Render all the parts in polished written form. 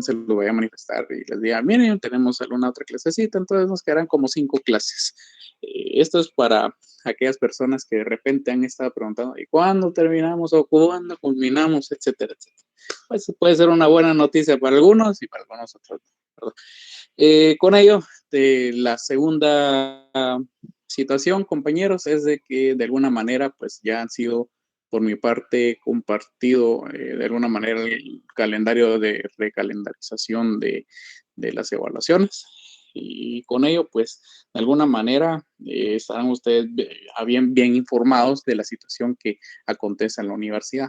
se lo voy a manifestar y les diga, miren, tenemos alguna otra clasecita, entonces nos quedarán como 5 clases. Esto es para aquellas personas que de repente han estado preguntando, ¿y cuándo terminamos o cuándo culminamos, etcétera, etcétera? Pues puede ser una buena noticia para algunos y para algunos otros. ¿Verdad? Con ello, la segunda situación, compañeros, es de que de alguna manera, pues ya han sido por mi parte compartido de alguna manera el calendario de recalendarización de las evaluaciones y con ello pues de alguna manera estarán ustedes bien informados de la situación que acontece en la universidad.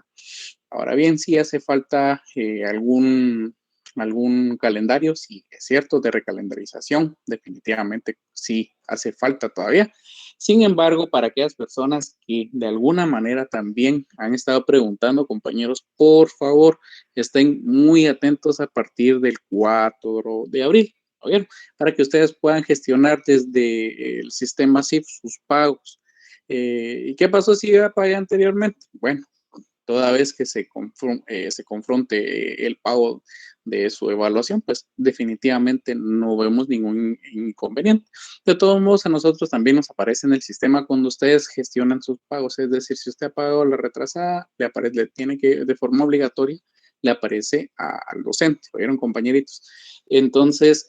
Ahora bien, si hace falta algún calendario, sí, es cierto, de recalendarización, definitivamente sí hace falta todavía. Sin embargo, para aquellas personas que de alguna manera también han estado preguntando, compañeros, por favor, estén muy atentos a partir del 4 de abril, ¿oyeron? Para que ustedes puedan gestionar desde el sistema SIF sus pagos. ¿Y qué pasó si yo ya pagué anteriormente? Bueno, toda vez que se confronte el pago de su evaluación, pues definitivamente no vemos ningún inconveniente. De todos modos, a nosotros también nos aparece en el sistema cuando ustedes gestionan sus pagos, es decir, si usted ha pagado la retrasada, le tiene que, de forma obligatoria, le aparece al docente, ¿oyeron, compañeritos? Entonces,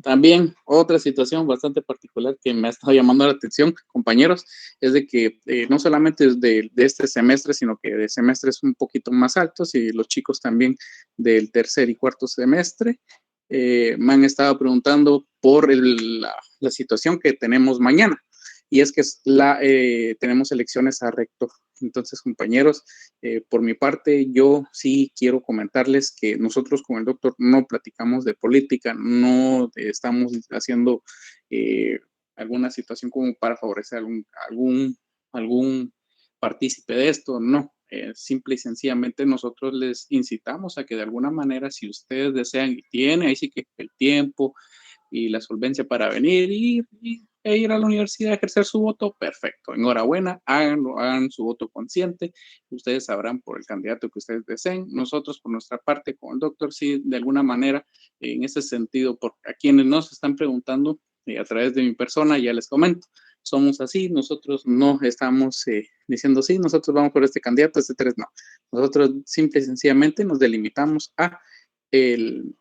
también otra situación bastante particular que me ha estado llamando la atención, compañeros, es de que no solamente de este semestre, sino que de semestres un poquito más altos y los chicos también del tercer y cuarto semestre me han estado preguntando por la situación que tenemos mañana. Y es que tenemos elecciones a rector. Entonces, compañeros, por mi parte, yo sí quiero comentarles que nosotros con el doctor no platicamos de política, no estamos haciendo alguna situación como para favorecer algún partícipe de esto, no. Simple y sencillamente nosotros les incitamos a que de alguna manera, si ustedes desean y tienen ahí sí que el tiempo y la solvencia para venir e ir a la universidad a ejercer su voto, perfecto. Enhorabuena, háganlo, hagan su voto consciente. Ustedes sabrán por el candidato que ustedes deseen. Nosotros, por nuestra parte, con el doctor, sí, de alguna manera, en ese sentido, por a quienes nos están preguntando a través de mi persona, ya les comento. Somos así, nosotros no estamos diciendo sí, nosotros vamos por este candidato, este tres, no. Nosotros simple y sencillamente nos delimitamos a el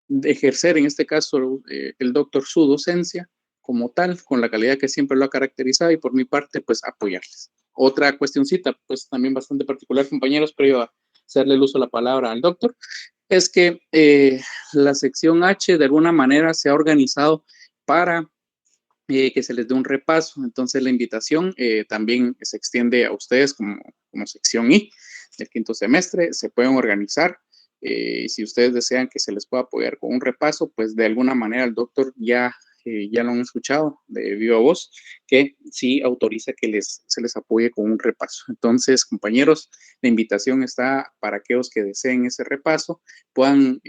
de ejercer en este caso el doctor su docencia como tal, con la calidad que siempre lo ha caracterizado y por mi parte, pues apoyarles. Otra cuestioncita, pues también bastante particular, compañeros, previo a hacerle el uso de la palabra al doctor, es que la sección H de alguna manera se ha organizado para que se les dé un repaso. Entonces la invitación también se extiende a ustedes como sección I del quinto semestre. Se pueden organizar. Si ustedes desean que se les pueda apoyar con un repaso, pues de alguna manera el doctor ya lo han escuchado de viva voz, que sí autoriza que se les apoye con un repaso. Entonces, compañeros, la invitación está para aquellos que deseen ese repaso, puedan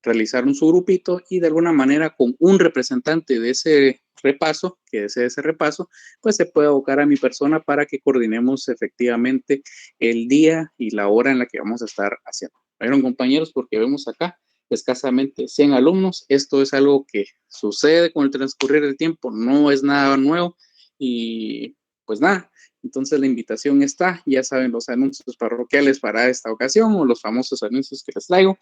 realizar un subgrupito y de alguna manera con un representante de ese repaso, que desee ese repaso, pues se puede abocar a mi persona para que coordinemos efectivamente el día y la hora en la que vamos a estar haciendo. ¿Vieron, compañeros? Porque vemos acá escasamente 100 alumnos. Esto es algo que sucede con el transcurrir del tiempo, no es nada nuevo y pues nada. Entonces la invitación está, ya saben los anuncios parroquiales para esta ocasión o los famosos anuncios que les traigo.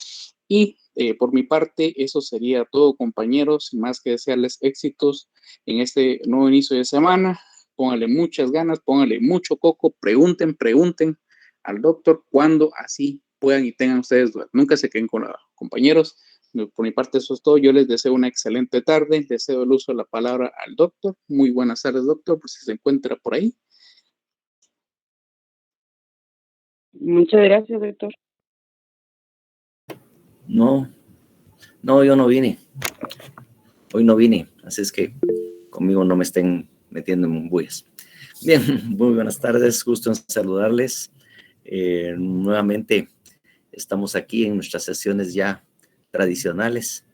Y por mi parte, eso sería todo, compañeros. Sin más que desearles éxitos en este nuevo inicio de semana. Pónganle muchas ganas, pónganle mucho coco, pregunten al doctor cuando así puedan y tengan ustedes dudas. Nunca se queden con nada, compañeros. Por mi parte, eso es todo. Yo les deseo una excelente tarde. Deseo el uso de la palabra al doctor. Muy buenas tardes, doctor, por si se encuentra por ahí. Muchas gracias, doctor. No, yo no vine. Hoy no vine, así es que conmigo no me estén metiendo en bullas. Bien, muy buenas tardes, gusto en saludarles. Nuevamente estamos aquí en nuestras sesiones ya tradicionales.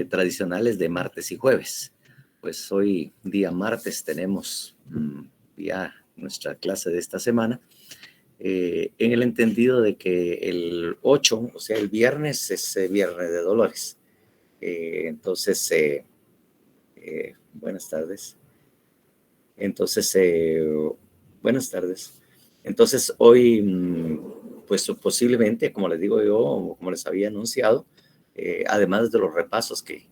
Tradicionales de martes y jueves. Pues hoy, día martes, tenemos ya nuestra clase de esta semana. en el entendido de que el 8, o sea, el viernes, es Viernes de Dolores. Entonces, buenas tardes. Entonces, buenas tardes. Entonces, hoy, pues posiblemente, como les digo yo, o como les había anunciado, además de los repasos que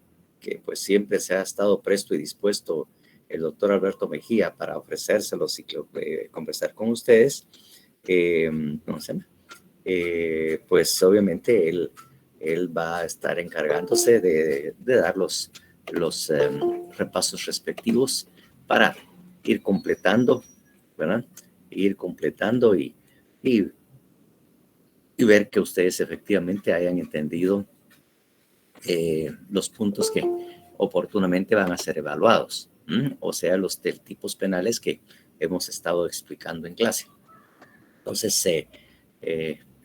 pues siempre se ha estado presto y dispuesto el doctor Alberto Mejía para ofrecérselos y conversar con ustedes, ¿cómo se llama? Pues obviamente él va a estar encargándose de dar los repasos respectivos para ir completando, ¿verdad? Ir completando y ver que ustedes efectivamente hayan entendido los puntos que oportunamente van a ser evaluados, o sea, los del tipos penales que hemos estado explicando en clase. Entonces,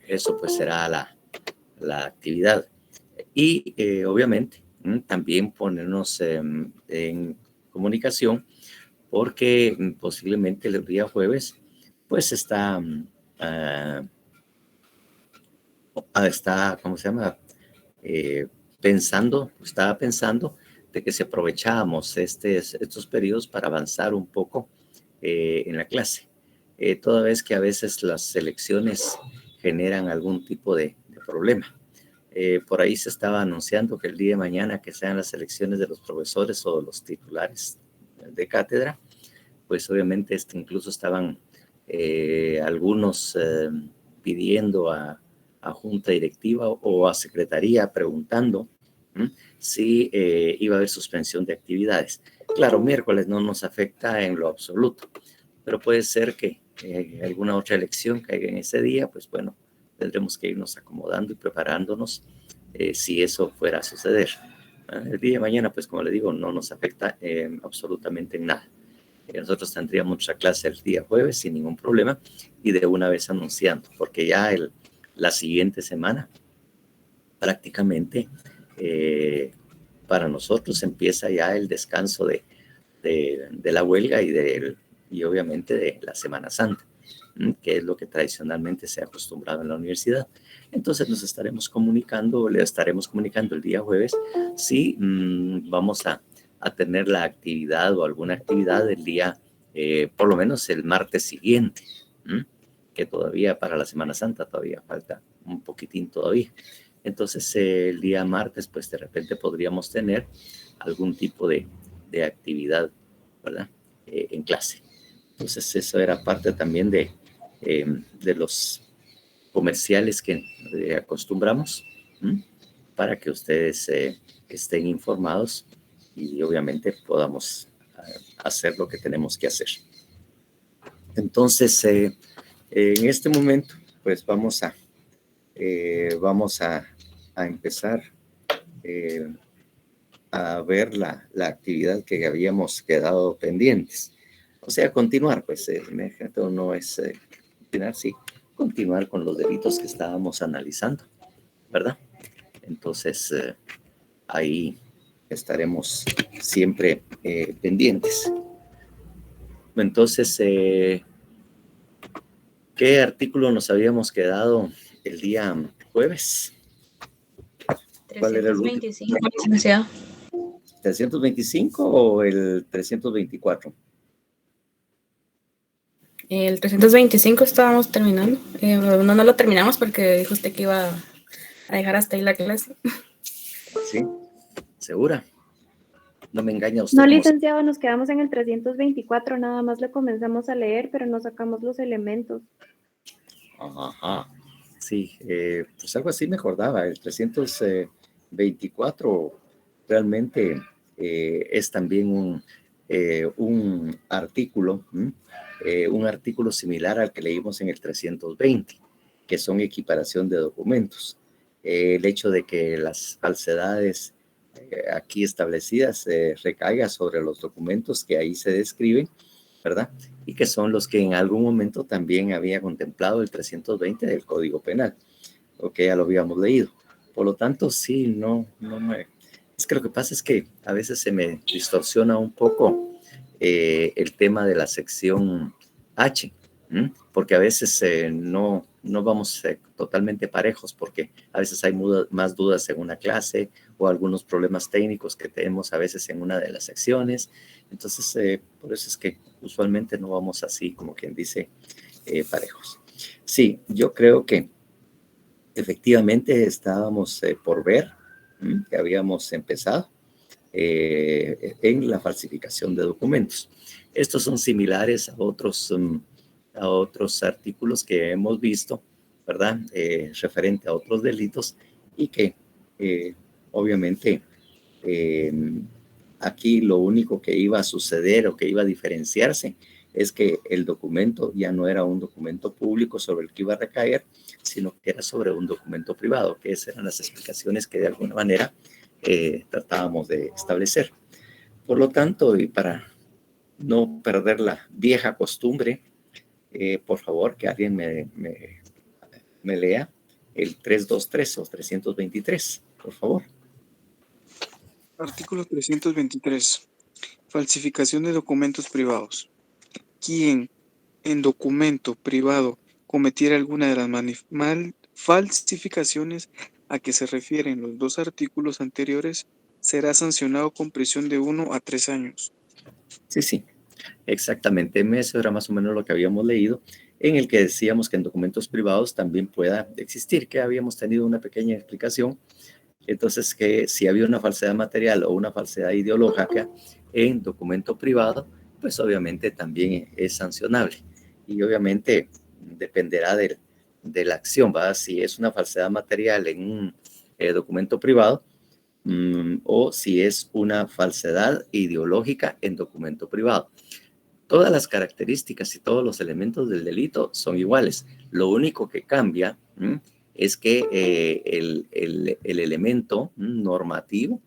eso pues será la actividad. Y obviamente también ponernos en comunicación porque posiblemente el día jueves pues está, ¿cómo se llama? Estaba pensando de que si aprovechábamos estos periodos para avanzar un poco en la clase, toda vez que a veces las selecciones generan algún tipo de problema. Por ahí se estaba anunciando que el día de mañana que sean las elecciones de los profesores o los titulares de cátedra, pues obviamente incluso estaban algunos pidiendo a junta directiva o a secretaría preguntando si iba a haber suspensión de actividades. Claro, miércoles no nos afecta en lo absoluto, pero puede ser que alguna otra elección caiga en ese día, pues bueno, tendremos que irnos acomodando y preparándonos si eso fuera a suceder. El día de mañana, pues como le digo, no nos afecta absolutamente en nada. Nosotros tendríamos nuestra clase el día jueves sin ningún problema y de una vez anunciando, porque ya la siguiente semana prácticamente para nosotros empieza ya el descanso de la huelga y obviamente de la Semana Santa, que es lo que tradicionalmente se ha acostumbrado en la universidad. Entonces le estaremos comunicando el día jueves si vamos a tener la actividad o alguna actividad el día, por lo menos el martes siguiente, que todavía para la Semana Santa todavía falta un poquitín todavía. Entonces el día martes pues de repente podríamos tener algún tipo de actividad, ¿verdad? En clase. Entonces eso era parte también de los comerciales que acostumbramos para que ustedes estén informados y obviamente podamos hacer lo que tenemos que hacer. Entonces, en este momento, pues vamos a empezar a ver la actividad que habíamos quedado pendientes. O sea, continuar, pues, no es continuar, sí, continuar con los delitos que estábamos analizando, ¿verdad? Entonces, ahí estaremos siempre pendientes. Entonces, ¿qué artículo nos habíamos quedado el día jueves? ¿Cuál era el último? 325, ¿325 o el 324? El 325 estábamos terminando. No lo terminamos porque dijo usted que iba a dejar hasta ahí la clase. Sí, ¿segura? No me engaña usted. No, licenciado, nos quedamos en el 324, nada más le comenzamos a leer, pero no sacamos los elementos. Ajá, sí, pues algo así me acordaba. El 324 realmente es también un artículo, un artículo similar al que leímos en el 320, que son equiparación de documentos. El hecho de que las falsedades aquí establecidas recaiga sobre los documentos que ahí se describen, ¿verdad? Y que son los que en algún momento también había contemplado el 320 del Código Penal, o que ya lo habíamos leído. Por lo tanto, sí, es que lo que pasa es que a veces se me distorsiona un poco el tema de la sección H, Porque a veces no vamos totalmente parejos, porque a veces hay más dudas en una clase o algunos problemas técnicos que tenemos a veces en una de las secciones. Entonces, por eso es que usualmente no vamos así, como quien dice, parejos. Sí, yo creo que efectivamente estábamos por ver que habíamos empezado en la falsificación de documentos. Estos son similares a otros artículos que hemos visto, ¿verdad? Referente a otros delitos y que obviamente aquí lo único que iba a suceder o que iba a diferenciarse es que el documento ya no era un documento público sobre el que iba a recaer, sino que era sobre un documento privado, que esas eran las explicaciones que de alguna manera tratábamos de establecer. Por lo tanto, y para no perder la vieja costumbre, por favor, que alguien me lea el 323 o 323, por favor. Artículo 323. Falsificación de documentos privados. Quien en documento privado cometiera alguna de las falsificaciones a que se refieren los dos artículos anteriores será sancionado con prisión de 1 a 3 años. Sí, exactamente. Eso era más o menos lo que habíamos leído, en el que decíamos que en documentos privados también pueda existir, que habíamos tenido una pequeña explicación. Entonces, que si había una falsedad material o una falsedad ideológica en documento privado, pues obviamente también es sancionable. Y obviamente dependerá de la acción, ¿verdad? Si es una falsedad material en un documento privado o si es una falsedad ideológica en documento privado. Todas las características y todos los elementos del delito son iguales. Lo único que cambia es que el elemento normativo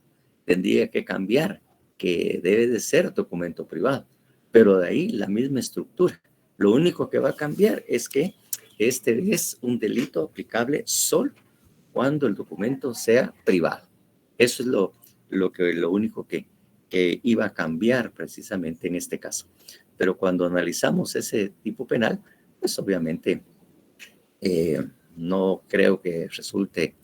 tendría que cambiar, que debe de ser documento privado, pero de ahí la misma estructura. Lo único que va a cambiar es que este es un delito aplicable solo cuando el documento sea privado. Eso es lo único que iba a cambiar precisamente en este caso. Pero cuando analizamos ese tipo penal, pues obviamente no creo que resulte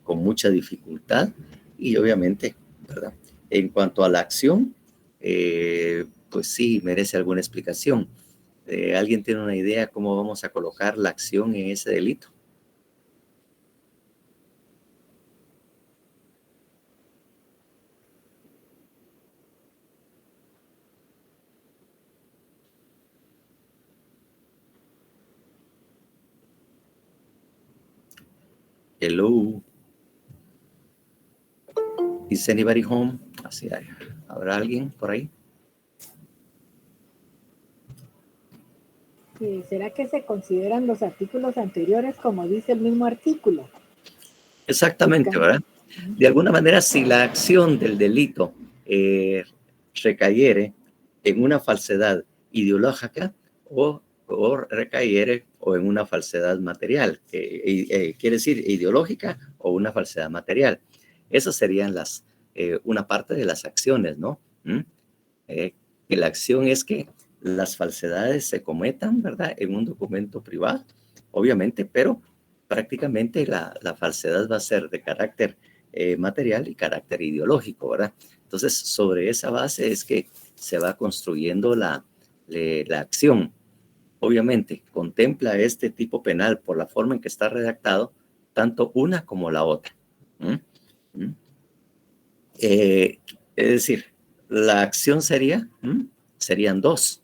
con mucha dificultad y obviamente, ¿verdad? En cuanto a la acción, pues sí, merece alguna explicación. ¿Alguien tiene una idea cómo vamos a colocar la acción en ese delito? Hello. Is anybody home? Así hay. ¿Habrá alguien por ahí? Sí, ¿será que se consideran los artículos anteriores como dice el mismo artículo? Exactamente, ¿verdad? De alguna manera, si la acción del delito recayere en una falsedad ideológica o recayere o en una falsedad material, quiere decir ideológica o una falsedad material. Esas serían una parte de las acciones, ¿no? Que la acción es que las falsedades se cometan, ¿verdad? En un documento privado, obviamente, pero prácticamente la falsedad va a ser de carácter material y carácter ideológico, ¿verdad? Entonces, sobre esa base es que se va construyendo la acción. Obviamente, contempla este tipo penal por la forma en que está redactado, tanto una como la otra. Es decir, la acción serían dos.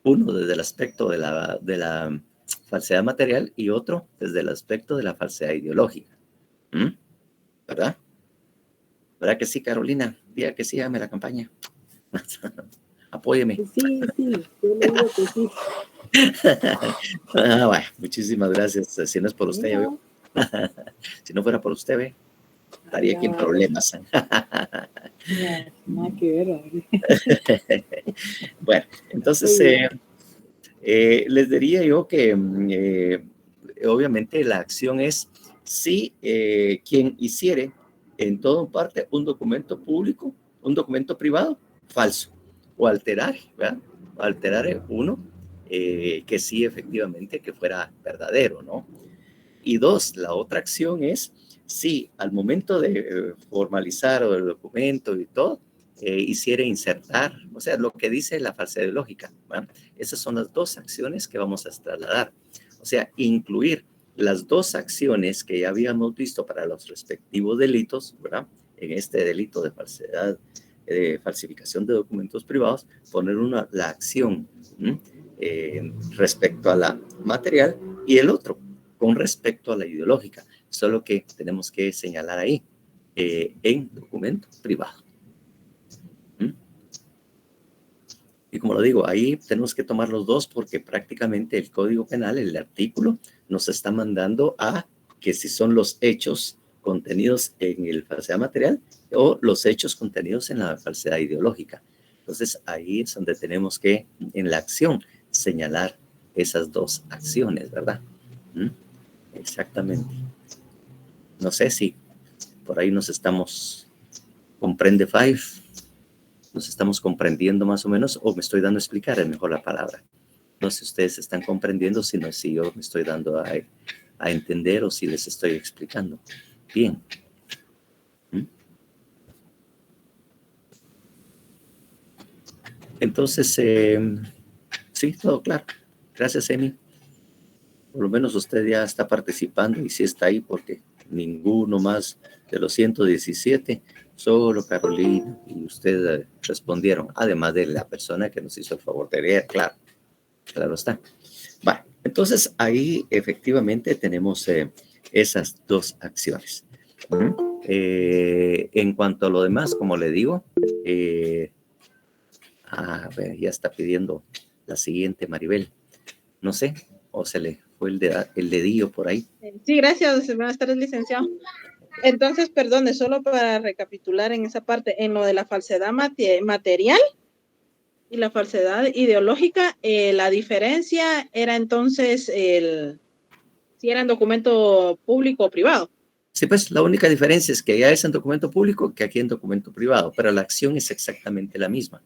Uno desde el aspecto de la falsedad material y otro desde el aspecto de la falsedad ideológica. ¿Verdad? ¿Verdad que sí, Carolina? Diga que sí, hágame la campaña. Apóyeme. Sí, yo le digo que sí. Bueno, muchísimas gracias. Si no es por usted, No. Si no fuera por usted, estaría aquí en problemas. Nada que ver. Bueno, entonces les diría yo que obviamente la acción es si quien hiciere en toda parte un documento público, un documento privado, falso, o alterar, ¿verdad? Alterar uno que sí, efectivamente, que fuera verdadero, ¿no? Y dos, la otra acción es, si al momento de formalizar el documento y todo, hiciera insertar, o sea, lo que dice la falsedad ideológica, ¿verdad? Esas son las dos acciones que vamos a trasladar. O sea, incluir las dos acciones que ya habíamos visto para los respectivos delitos, ¿verdad? En este delito de falsedad, falsificación de documentos privados, poner la acción respecto a la material y el otro con respecto a la ideológica. Solo que tenemos que señalar ahí en documento privado. Y como lo digo, ahí tenemos que tomar los dos porque prácticamente el Código Penal, el artículo, nos está mandando a que si son los hechos contenidos en el falsedad material o los hechos contenidos en la falsedad ideológica. Entonces ahí es donde tenemos que, en la acción, señalar esas dos acciones, ¿verdad? Exactamente. No sé si por ahí nos estamos, comprende Five, nos estamos comprendiendo más o menos, o me estoy dando a explicar, es mejor la palabra. No sé si ustedes están comprendiendo, sino si yo me estoy dando a entender o si les estoy explicando. Bien. Entonces, sí, todo claro. Gracias, Emi. Por lo menos usted ya está participando y sí está ahí porque ninguno más de los 117, solo Carolina y usted respondieron, además de la persona que nos hizo el favor de leer, claro, claro está. Bueno, entonces ahí efectivamente tenemos esas dos acciones. En cuanto a lo demás, como le digo, a ver, ya está pidiendo la siguiente, Maribel. No sé, o se le fue el dedillo por ahí. Sí, gracias. Buenas tardes, licenciado. Entonces, perdone, solo para recapitular en esa parte, en lo de la falsedad material y la falsedad ideológica, la diferencia era entonces si era en documento público o privado. Sí, pues la única diferencia es que ya es en documento público que aquí en documento privado, pero la acción es exactamente la misma.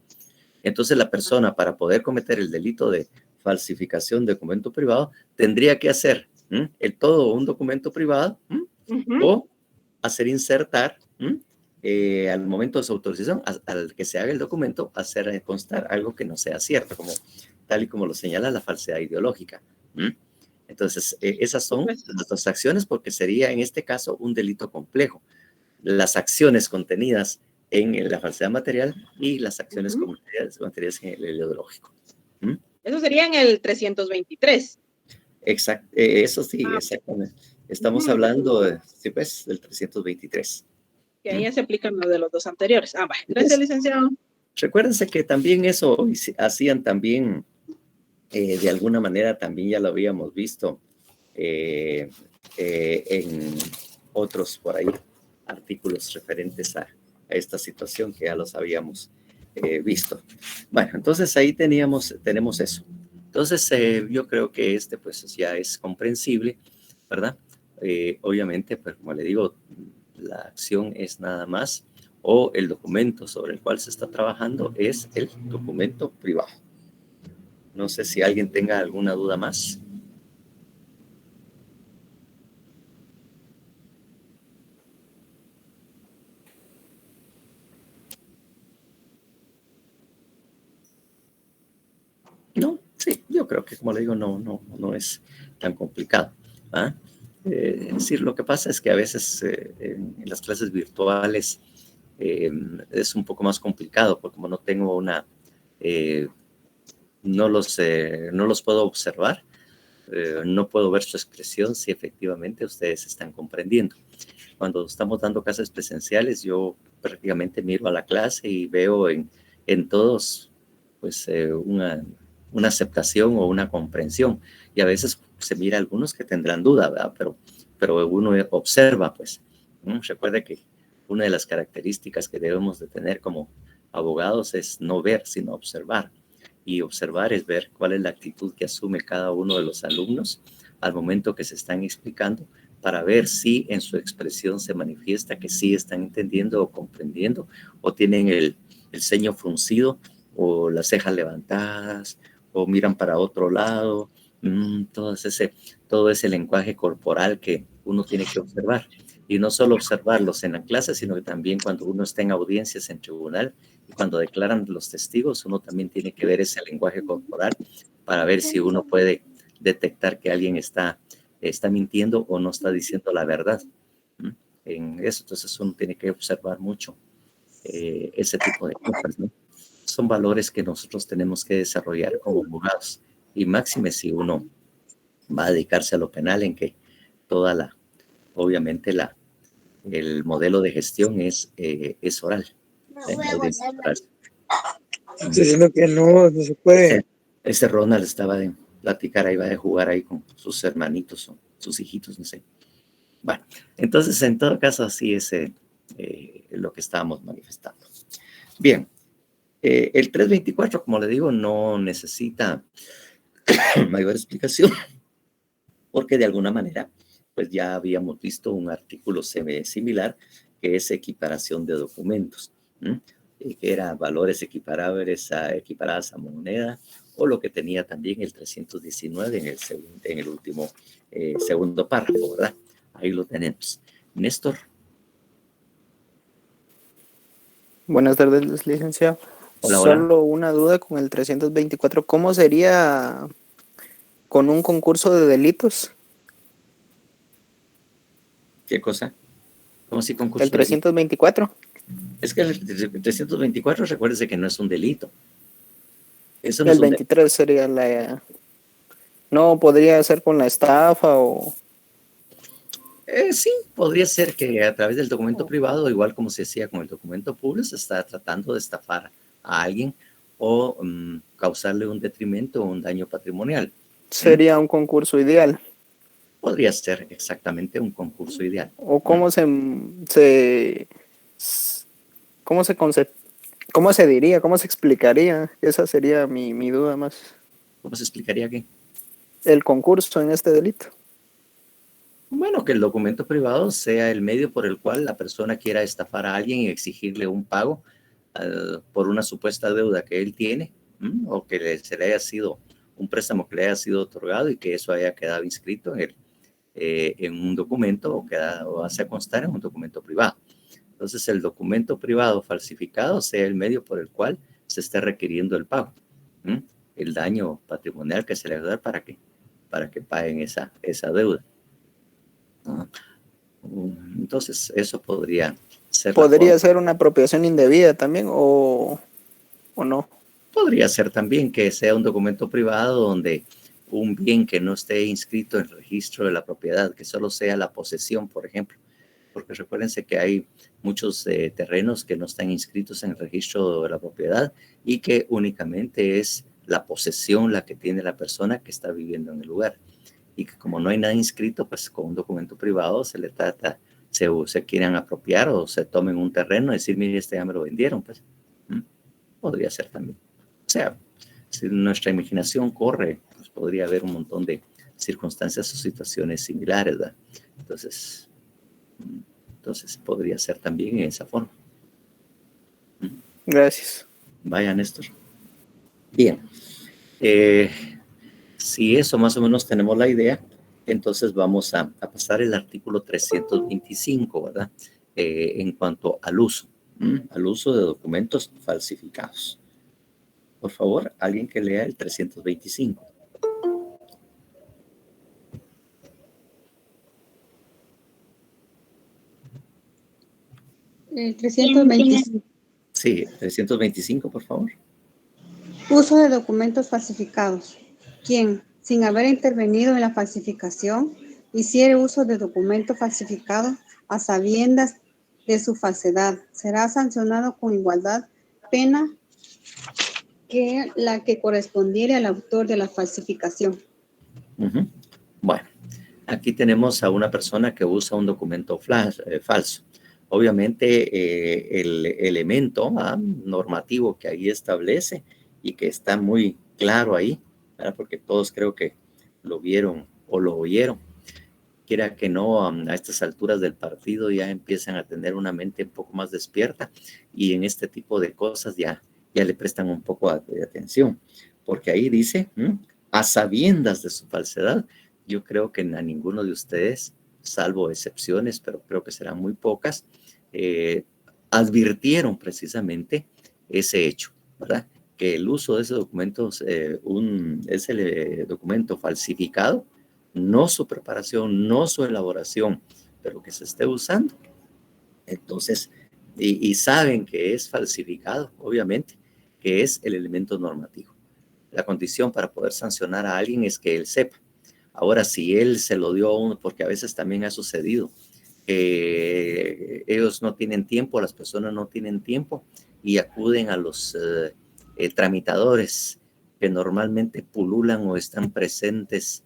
Entonces la persona, para poder cometer el delito de falsificación de documento privado, tendría que hacer todo un documento privado o hacer insertar al momento de su autorización, al que se haga el documento, hacer constar algo que no sea cierto, como tal y como lo señala la falsedad ideológica. Entonces, esas son las dos acciones porque sería en este caso un delito complejo. Las acciones contenidas en la falsedad material y las acciones materiales en el ideológico. Eso sería en el 323. Exacto, eso sí, exactamente. Estamos hablando sí, pues, del 323. Que ahí ya se aplican lo de los dos anteriores. Bueno, gracias, licenciado. Recuérdense que también eso hacían también, de alguna manera también ya lo habíamos visto en otros por ahí artículos referentes a esta situación que ya los habíamos visto. Bueno, entonces ahí tenemos eso. Entonces yo creo que pues ya es comprensible, ¿verdad? Obviamente, pues como le digo, la acción es nada más, o el documento sobre el cual se está trabajando es el documento privado. No sé si alguien tenga alguna duda más. No, sí, yo creo que, como le digo, no es tan complicado. Es decir, lo que pasa es que a veces en las clases virtuales es un poco más complicado, porque como no tengo no los puedo observar, no puedo ver su expresión si efectivamente ustedes están comprendiendo. Cuando estamos dando clases presenciales, yo prácticamente miro a la clase y veo en todos pues una aceptación o una comprensión. Y a veces se mira a algunos que tendrán duda, ¿verdad? Pero uno observa, pues. Recuerde que una de las características que debemos de tener como abogados es no ver, sino observar. Y observar es ver cuál es la actitud que asume cada uno de los alumnos al momento que se están explicando, para ver si en su expresión se manifiesta que sí están entendiendo o comprendiendo, o tienen el ceño fruncido, o las cejas levantadas, o miran para otro lado, todo ese lenguaje corporal que uno tiene que observar. Y no solo observarlos en la clase, sino que también cuando uno está en audiencias en tribunal y cuando declaran los testigos, uno también tiene que ver ese lenguaje corporal para ver si uno puede detectar que alguien está mintiendo o no está diciendo la verdad. En eso, entonces uno tiene que observar mucho ese tipo de cosas, ¿no? Son valores que nosotros tenemos que desarrollar como abogados, y máxime si uno va a dedicarse a lo penal, en que obviamente el modelo de gestión es oral. Diciendo que no se puede. Ese Ronald estaba de platicar, ahí va de jugar ahí con sus hermanitos o sus hijitos, no sé. Bueno, entonces en todo caso así es lo que estábamos manifestando. Bien, el 324, como le digo, no necesita mayor explicación, porque de alguna manera, pues ya habíamos visto un artículo similar, que es equiparación de documentos, que era valores equiparadas a moneda, o lo que tenía también el 319 en el último segundo párrafo, ¿verdad? Ahí lo tenemos. Néstor. Buenas tardes, licenciado. Hola, Solo una duda con el 324. ¿Cómo sería con un concurso de delitos? ¿Qué cosa? ¿Cómo si concurso? El 324. Es que el 324, recuérdese que no es un delito. Eso no el es un 23 sería la... ¿No podría ser con la estafa o...? Sí, podría ser que a través del documento privado, igual como se hacía con el documento público, se está tratando de estafar a alguien o causarle un detrimento o un daño patrimonial. Sería un concurso ideal. Podría ser exactamente un concurso ideal. ¿O cómo cómo se diría, cómo se explicaría? Esa sería mi duda más. ¿Cómo se explicaría qué? El concurso en este delito. Bueno, que el documento privado sea el medio por el cual la persona quiera estafar a alguien y exigirle un pago por una supuesta deuda que él tiene, o que se le haya sido un préstamo que le haya sido otorgado y que eso haya quedado inscrito en un documento o hace constar en un documento privado. Entonces, el documento privado falsificado sea el medio por el cual se esté requiriendo el pago, el daño patrimonial que se le va a dar para que paguen esa deuda. Entonces, eso podría ser. ¿Podría ser una apropiación indebida también o no? Podría ser también que sea un documento privado donde un bien que no esté inscrito en el registro de la propiedad, que solo sea la posesión, por ejemplo. Porque recuérdense que hay muchos terrenos que no están inscritos en el registro de la propiedad y que únicamente es la posesión la que tiene la persona que está viviendo en el lugar. Y que como no hay nada inscrito, pues con un documento privado se le trata, se quieren apropiar o se tomen un terreno y decir, mire, este ya me lo vendieron, pues. Podría ser también. O sea, si nuestra imaginación corre, pues podría haber un montón de circunstancias o situaciones similares, ¿verdad? Entonces podría ser también en esa forma. Gracias. Vaya, Néstor. Bien. Si eso más o menos tenemos la idea, entonces vamos a pasar el artículo 325, ¿verdad? En cuanto al uso de documentos falsificados. Por favor, alguien que lea el 325. El 325. Sí, 325, por favor. Uso de documentos falsificados. Quien, sin haber intervenido en la falsificación, hiciere uso de documento falsificado a sabiendas de su falsedad, será sancionado con igualdad pena que la que correspondiere al autor de la falsificación. Bueno, aquí tenemos a una persona que usa un documento falso. Obviamente, el elemento normativo que ahí establece y que está muy claro ahí, ¿verdad? Porque todos creo que lo vieron o lo oyeron. Quiera que no, a estas alturas del partido ya empiezan a tener una mente un poco más despierta y en este tipo de cosas ya le prestan un poco de atención. porque ahí dice, a sabiendas de su falsedad. Yo creo que a ninguno de ustedes, salvo excepciones, pero creo que serán muy pocas, advirtieron precisamente ese hecho, ¿verdad? Que el uso de ese documento es el documento falsificado, no su preparación, no su elaboración, pero que se esté usando. Entonces, y saben que es falsificado, obviamente, que es el elemento normativo. La condición para poder sancionar a alguien es que él sepa. Ahora, si él se lo dio a uno, porque a veces también ha sucedido, que ellos no tienen tiempo, las personas no tienen tiempo y acuden a los tramitadores que normalmente pululan o están presentes,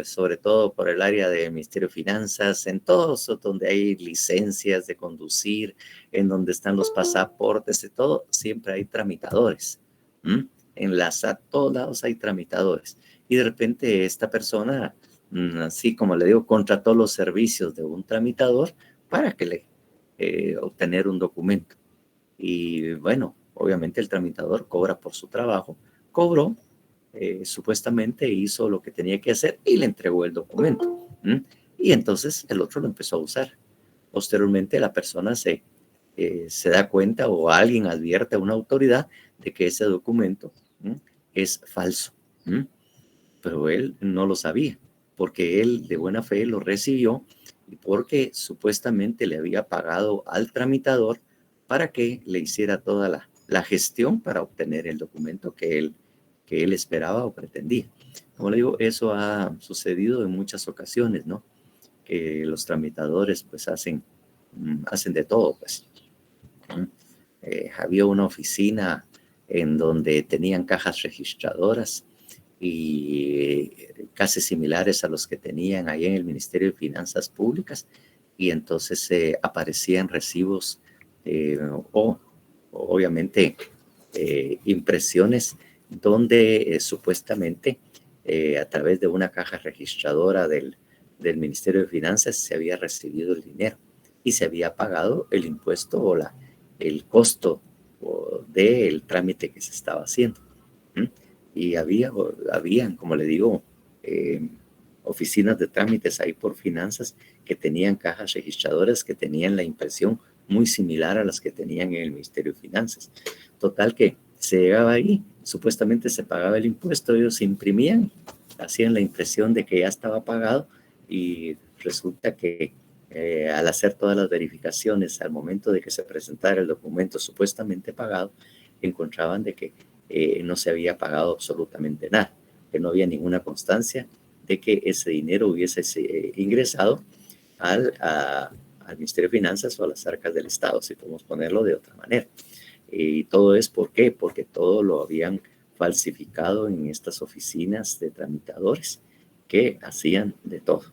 sobre todo por el área del Ministerio de Finanzas, en todos donde hay licencias de conducir, en donde están los pasaportes y todo, siempre hay tramitadores. En la SAT, todos lados hay tramitadores. Y de repente esta persona, así como le digo, contrató los servicios de un tramitador para que obtener un documento. Y bueno, obviamente el tramitador cobra por su trabajo, cobró, supuestamente hizo lo que tenía que hacer y le entregó el documento. Y entonces el otro lo empezó a usar. Posteriormente la persona se da cuenta o alguien advierte a una autoridad de que ese documento es falso. Pero él no lo sabía, porque él de buena fe lo recibió y porque supuestamente le había pagado al tramitador para que le hiciera toda la gestión para obtener el documento que él esperaba o pretendía. Como le digo, eso ha sucedido en muchas ocasiones, ¿no? Que los tramitadores pues hacen de todo, pues. Había una oficina en donde tenían cajas registradoras y casi similares a los que tenían ahí en el Ministerio de Finanzas Públicas, y entonces aparecían recibos o obviamente impresiones donde supuestamente a través de una caja registradora del Ministerio de Finanzas se había recibido el dinero y se había pagado el impuesto o el costo del trámite que se estaba haciendo. Y habían, como le digo, oficinas de trámites ahí por finanzas que tenían cajas registradoras que tenían la impresión muy similar a las que tenían en el Ministerio de Finanzas. Total que se llegaba ahí, supuestamente se pagaba el impuesto, ellos imprimían, hacían la impresión de que ya estaba pagado y resulta que al hacer todas las verificaciones al momento de que se presentara el documento supuestamente pagado, encontraban de que no se había pagado absolutamente nada, que no había ninguna constancia de que ese dinero hubiese ingresado al Ministerio de Finanzas o a las arcas del Estado, si podemos ponerlo de otra manera. Y todo es ¿por qué? Porque todo lo habían falsificado en estas oficinas de tramitadores que hacían de todo.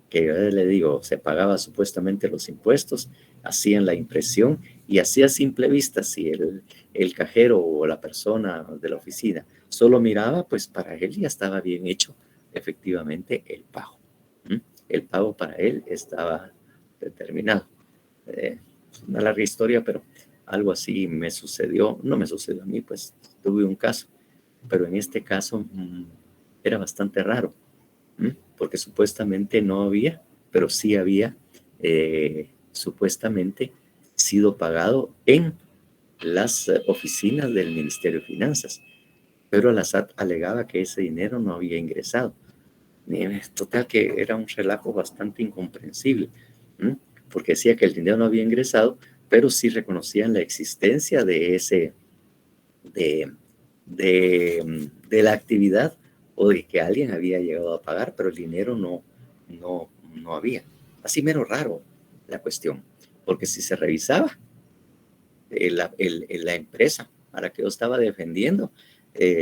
Que yo le digo, se pagaba supuestamente los impuestos, hacían la impresión y así a simple vista, si el cajero o la persona de la oficina solo miraba, pues para él ya estaba bien hecho efectivamente el pago. El pago para él estaba determinado. Una larga historia, pero algo así me sucedió. No me sucedió a mí, pues tuve un caso, pero en este caso era bastante raro, porque supuestamente no había, pero sí había supuestamente sido pagado en las oficinas del Ministerio de Finanzas, pero la SAT alegaba que ese dinero no había ingresado. Total que era un relajo bastante incomprensible, porque decía que el dinero no había ingresado, pero sí reconocían la existencia de la actividad o de que alguien había llegado a pagar, pero el dinero no había. Así mero raro la cuestión, porque si se revisaba la empresa a la que yo estaba defendiendo,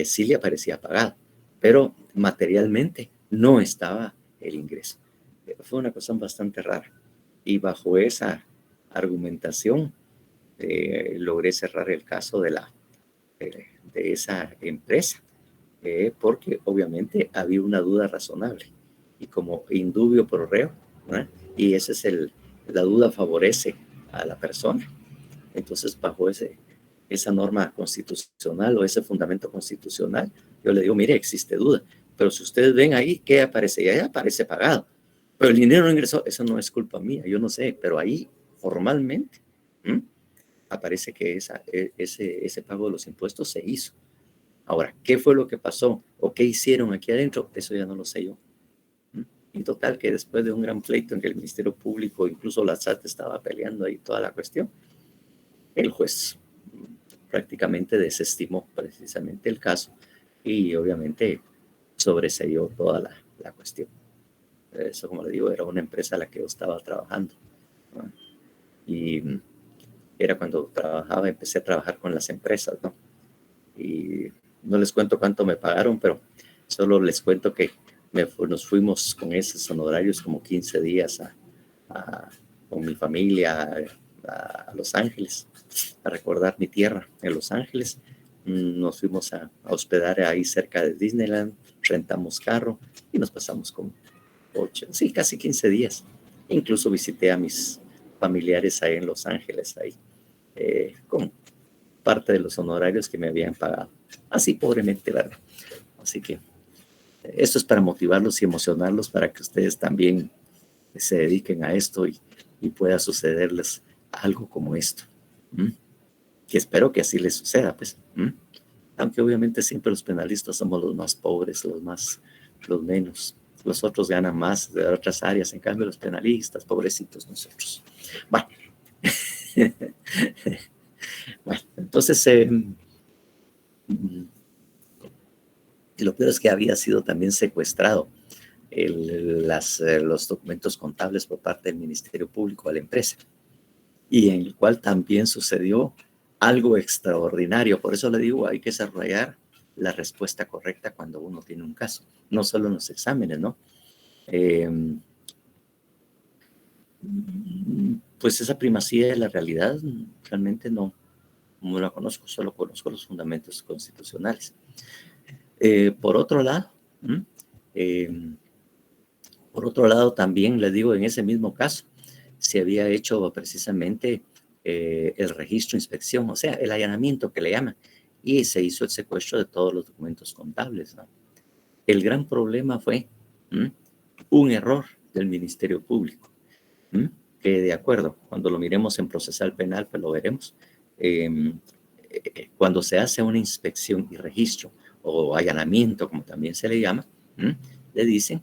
sí le aparecía pagado, pero materialmente no estaba el ingreso. Fue una cuestión bastante rara y bajo esa argumentación logré cerrar el caso de esa empresa, porque obviamente había una duda razonable y como indubio pro reo, ¿no? Y esa es la duda favorece a la persona. Entonces bajo ese esa norma constitucional o ese fundamento constitucional, yo le digo, mire, existe duda, pero si ustedes ven ahí, ¿qué aparece? Ya aparece pagado, pero el dinero no ingresó, eso no es culpa mía, yo no sé, pero ahí formalmente aparece que ese pago de los impuestos se hizo. Ahora, ¿qué fue lo que pasó o qué hicieron aquí adentro? Eso ya no lo sé yo. Y total que después de un gran pleito en que el Ministerio Público, incluso la SAT estaba peleando ahí toda la cuestión, el juez prácticamente desestimó precisamente el caso y obviamente sobreseyó toda la cuestión. Eso, como le digo, era una empresa a la que yo estaba trabajando, ¿no? Y era cuando empecé a trabajar con las empresas, ¿no? Y no les cuento cuánto me pagaron, pero solo les cuento que nos fuimos con esos honorarios como 15 días con mi familia a Los Ángeles, a recordar mi tierra en Los Ángeles. Nos fuimos a hospedar ahí cerca de Disneyland, rentamos carro y nos pasamos como casi 15 días. Incluso visité a mis familiares ahí en Los Ángeles, ahí, con parte de los honorarios que me habían pagado. Así pobremente, ¿verdad? Así que esto es para motivarlos y emocionarlos para que ustedes también se dediquen a esto y pueda sucederles algo como esto. Que espero que así les suceda, pues. Aunque obviamente siempre los penalistas somos los más pobres, los menos. Los otros ganan más de otras áreas, en cambio los penalistas, pobrecitos nosotros. Bueno, bueno, entonces lo peor es que había sido también secuestrado los documentos contables por parte del Ministerio Público a la empresa, y en el cual también sucedió algo extraordinario. Por eso le digo, hay que desarrollar la respuesta correcta cuando uno tiene un caso, no solo en los exámenes, ¿no? Pues esa primacía de la realidad realmente no la conozco, solo conozco los fundamentos constitucionales. Por otro lado, también les digo, en ese mismo caso, se había hecho precisamente el registro, inspección, o sea, el allanamiento que le llaman, y se hizo el secuestro de todos los documentos contables, ¿no? El gran problema fue un error del Ministerio Público, que de acuerdo, cuando lo miremos en procesal penal, pues lo veremos, cuando se hace una inspección y registro, o allanamiento, como también se le llama, le dicen,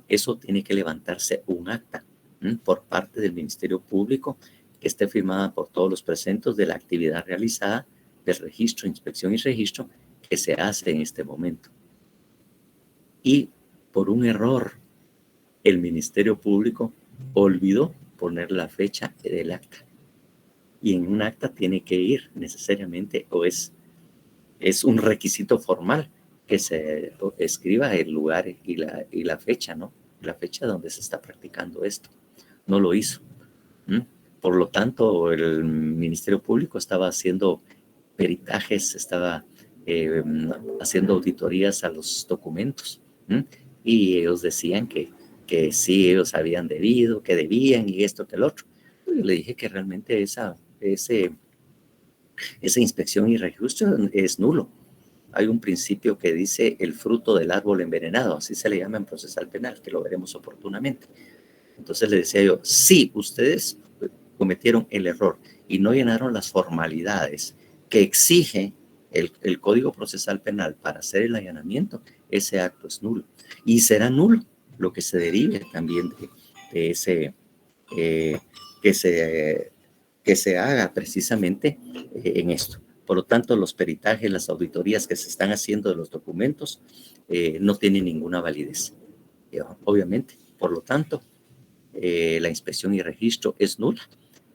eso tiene que levantarse un acta por parte del Ministerio Público que esté firmada por todos los presentes de la actividad realizada, del registro, inspección y registro que se hace en este momento. Y por un error, el Ministerio Público olvidó poner la fecha del acta. Y en un acta tiene que ir necesariamente, o es un requisito formal que se escriba el lugar y la fecha, ¿no? La fecha donde se está practicando esto. No lo hizo. Por lo tanto, el Ministerio Público estaba haciendo peritajes, estaba haciendo auditorías a los documentos, y ellos decían que sí, ellos habían debido, que debían y esto que el otro. Yo le dije que realmente esa inspección y registro es nulo. Hay un principio que dice el fruto del árbol envenenado, así se le llama en procesal penal, que lo veremos oportunamente. Entonces le decía yo, si ustedes cometieron el error y no llenaron las formalidades que exige el Código Procesal Penal para hacer el allanamiento, ese acto es nulo. Y será nulo lo que se derive también de ese, que se haga precisamente en esto. Por lo tanto, los peritajes, las auditorías que se están haciendo de los documentos no tienen ninguna validez. Obviamente, por lo tanto, la inspección y registro es nula.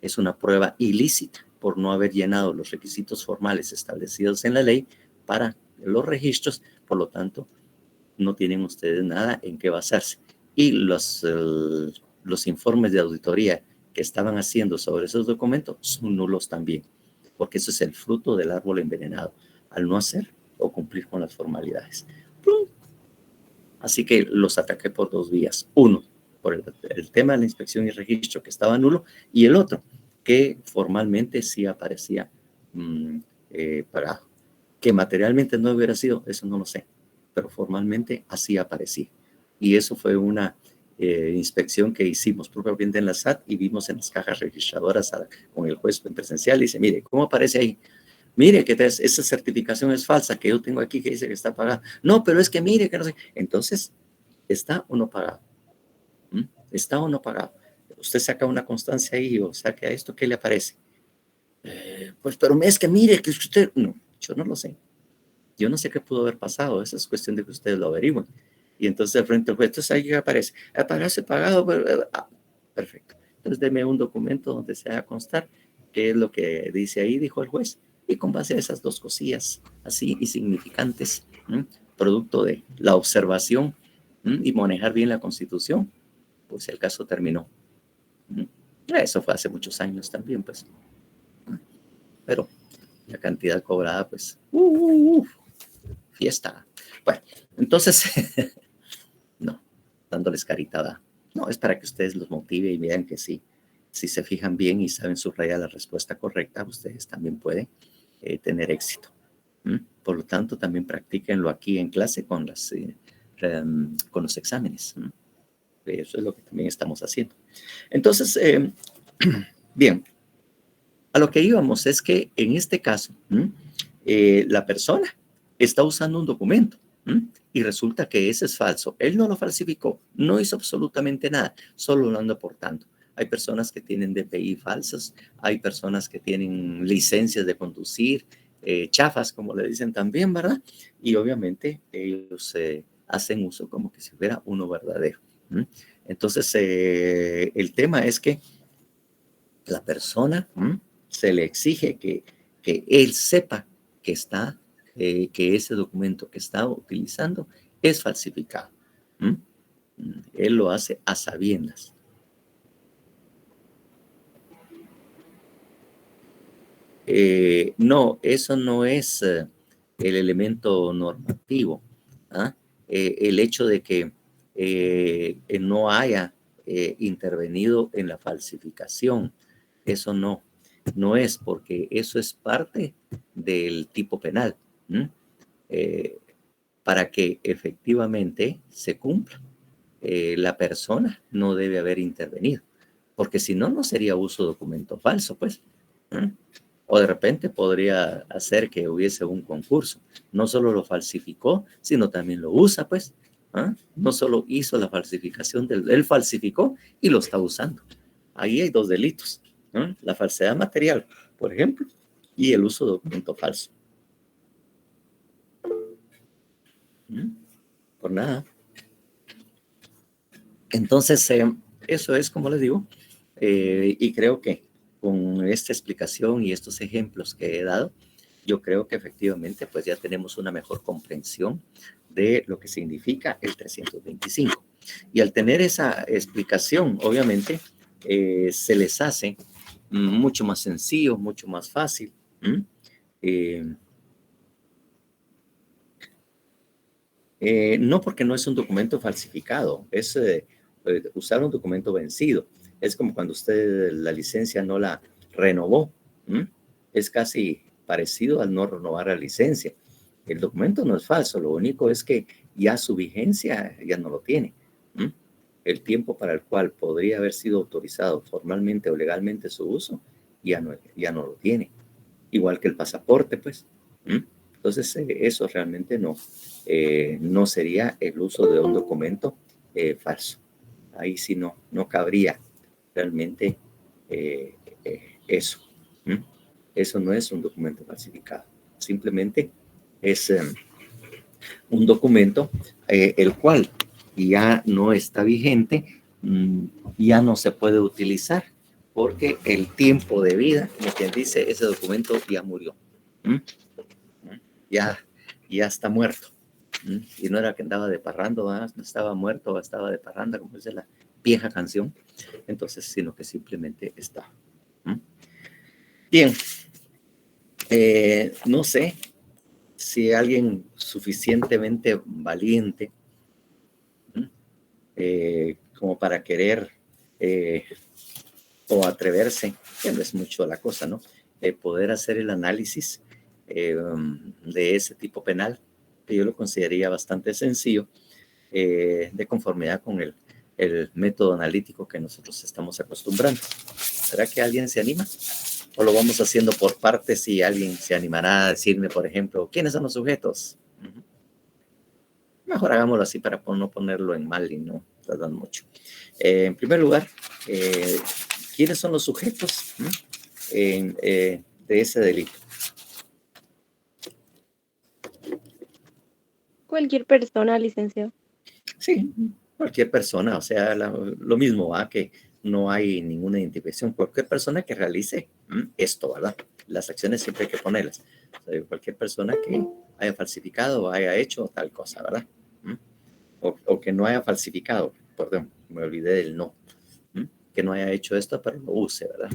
Es una prueba ilícita por no haber llenado los requisitos formales establecidos en la ley para los registros. Por lo tanto, no tienen ustedes nada en qué basarse. Y los informes de auditoría que estaban haciendo sobre esos documentos son nulos también, porque eso es el fruto del árbol envenenado, al no hacer o cumplir con las formalidades. Así que los ataqué por dos vías. Uno, por el tema de la inspección y registro, que estaba nulo, y el otro, que formalmente sí aparecía pagado. Que materialmente no hubiera sido, eso no lo sé, pero formalmente así aparecía. Y eso fue una inspección que hicimos propiamente en la SAT y vimos en las cajas registradoras con el juez en presencial. Dice, mire, ¿cómo aparece ahí? Mire que esa certificación es falsa que yo tengo aquí que dice que está pagada. No, pero es que mire que no sé. Entonces, ¿está o no pagado? ¿Está o no pagado? Usted saca una constancia ahí o saca esto, ¿qué le aparece? Pues, pero es que mire que usted... No, yo no lo sé. Yo no sé qué pudo haber pasado. Esa es cuestión de que ustedes lo averigüen. Y entonces, al frente del juez, entonces ahí aparece, pagarse pagado. Perfecto. Entonces, deme un documento donde se haga constar qué es lo que dice ahí, dijo el juez. Y con base a esas dos cosillas así insignificantes, producto de la observación y manejar bien la Constitución, pues el caso terminó. Eso fue hace muchos años también, pues. Pero la cantidad cobrada, pues, fiesta. Bueno, entonces, no, dándoles carita, no, es para que ustedes los motive y vean que sí, si se fijan bien y saben subrayar la respuesta correcta, ustedes también pueden tener éxito. Por lo tanto, también practíquenlo aquí en clase con los exámenes. Eso es lo que también estamos haciendo. Entonces, bien, a lo que íbamos es que en este caso, la persona está usando un documento y resulta que ese es falso. Él no lo falsificó, no hizo absolutamente nada, solo lo anda aportando. Hay personas que tienen DPI falsas, hay personas que tienen licencias de conducir, chafas, como le dicen también, ¿verdad? Y obviamente ellos hacen uso como que si fuera uno verdadero. Entonces, el tema es que la persona se le exige que él sepa que que ese documento que está utilizando es falsificado. Él lo hace a sabiendas. No, eso no es el elemento normativo. El hecho de que no haya intervenido en la falsificación, eso no es, porque eso es parte del tipo penal. Para que efectivamente se cumpla, la persona no debe haber intervenido, porque si no, no sería uso de documento falso, pues. O de repente podría hacer que hubiese un concurso. No solo lo falsificó, sino también lo usa, pues. No solo hizo la falsificación, él falsificó y lo está usando. Ahí hay dos delitos. La falsedad material, por ejemplo, y el uso de documento falso. Por nada. Entonces, eso es, como les digo, y creo que con esta explicación y estos ejemplos que he dado, yo creo que efectivamente pues ya tenemos una mejor comprensión de lo que significa el 325. Y al tener esa explicación, obviamente, se les hace mucho más sencillo, mucho más fácil. No, porque no es un documento falsificado, es usar un documento vencido. Es como cuando usted la licencia no la renovó. Es casi parecido al no renovar la licencia. El documento no es falso, lo único es que ya su vigencia ya no lo tiene. El tiempo para el cual podría haber sido autorizado formalmente o legalmente su uso ya no lo tiene. Igual que el pasaporte, pues. Entonces, eso realmente no sería el uso de un documento falso. Ahí sí no cabría realmente eso. Eso no es un documento falsificado. Simplemente es un documento el cual ya no está vigente, ya no se puede utilizar, porque el tiempo de vida, como quien dice, ese documento ya murió. Ya está muerto. Y no era que andaba de parrando, no estaba muerto, estaba de parranda, como dice la vieja canción. Entonces, sino que simplemente está. Bien. No sé si alguien suficientemente valiente como para querer o atreverse, que no es mucho la cosa, ¿no? poder hacer el análisis de ese tipo penal, que yo lo consideraría bastante sencillo, de conformidad con el método analítico que nosotros estamos acostumbrando. ¿Será que alguien se anima? ¿O lo vamos haciendo por partes y alguien se animará a decirme, por ejemplo, quiénes son los sujetos? Mejor hagámoslo así para no ponerlo en mal y no tardar mucho. En primer lugar, ¿quiénes son los sujetos de ese delito? Cualquier persona, licenciado. Sí, cualquier persona, o sea, lo mismo, que no hay ninguna identificación. Cualquier persona que realice esto, ¿verdad? Las acciones siempre hay que ponerlas. O sea, cualquier persona que haya falsificado o haya hecho tal cosa, ¿verdad? O que no haya falsificado, perdón, me olvidé del no. Que no haya hecho esto, pero lo use, ¿verdad?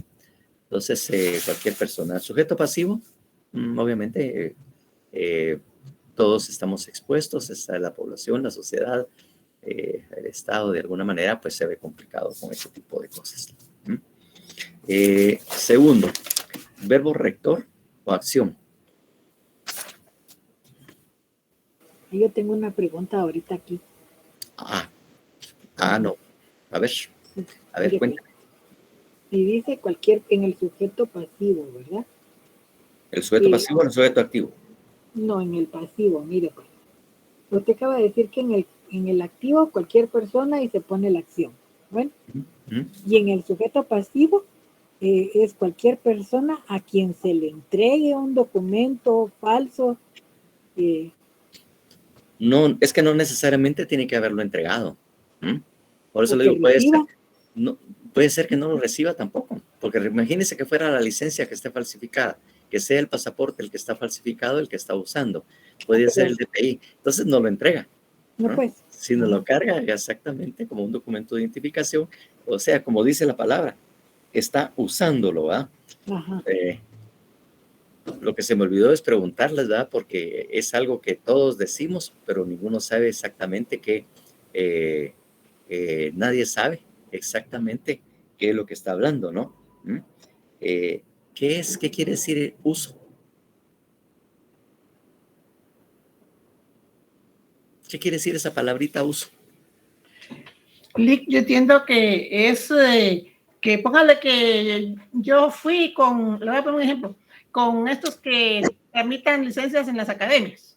Entonces, cualquier persona. Sujeto pasivo, obviamente, todos estamos expuestos, está la población, la sociedad, el Estado, de alguna manera, pues se ve complicado con ese tipo de cosas. Segundo, verbo rector o acción. Yo tengo una pregunta ahorita aquí. No. A ver, Mire, cuéntame. Si dice cualquier, en el sujeto pasivo, ¿verdad? ¿El sujeto pasivo o el sujeto activo? No, en el pasivo, mire, pues. Usted acaba de decir que en el activo cualquier persona y se pone la acción. Bueno, y en el sujeto pasivo es cualquier persona a quien se le entregue un documento falso. No, es que no necesariamente tiene que haberlo entregado. Por eso le digo, puede ser que no lo reciba tampoco, porque imagínese que fuera la licencia que esté falsificada, que sea el pasaporte el que está falsificado, el que está usando, puede ser el DPI, entonces no lo entrega. No, pues. Si no lo carga exactamente como un documento de identificación, o sea, como dice la palabra, está usándolo, ¿verdad? Lo que se me olvidó es preguntarles, ¿verdad? Porque es algo que todos decimos, pero ninguno sabe exactamente qué, nadie sabe exactamente qué es lo que está hablando, ¿no? ¿Qué quiere decir uso? ¿Qué quiere decir esa palabrita uso? Yo entiendo que es que póngale que yo fui con, le voy a poner un ejemplo, con estos que tramitan licencias en las academias.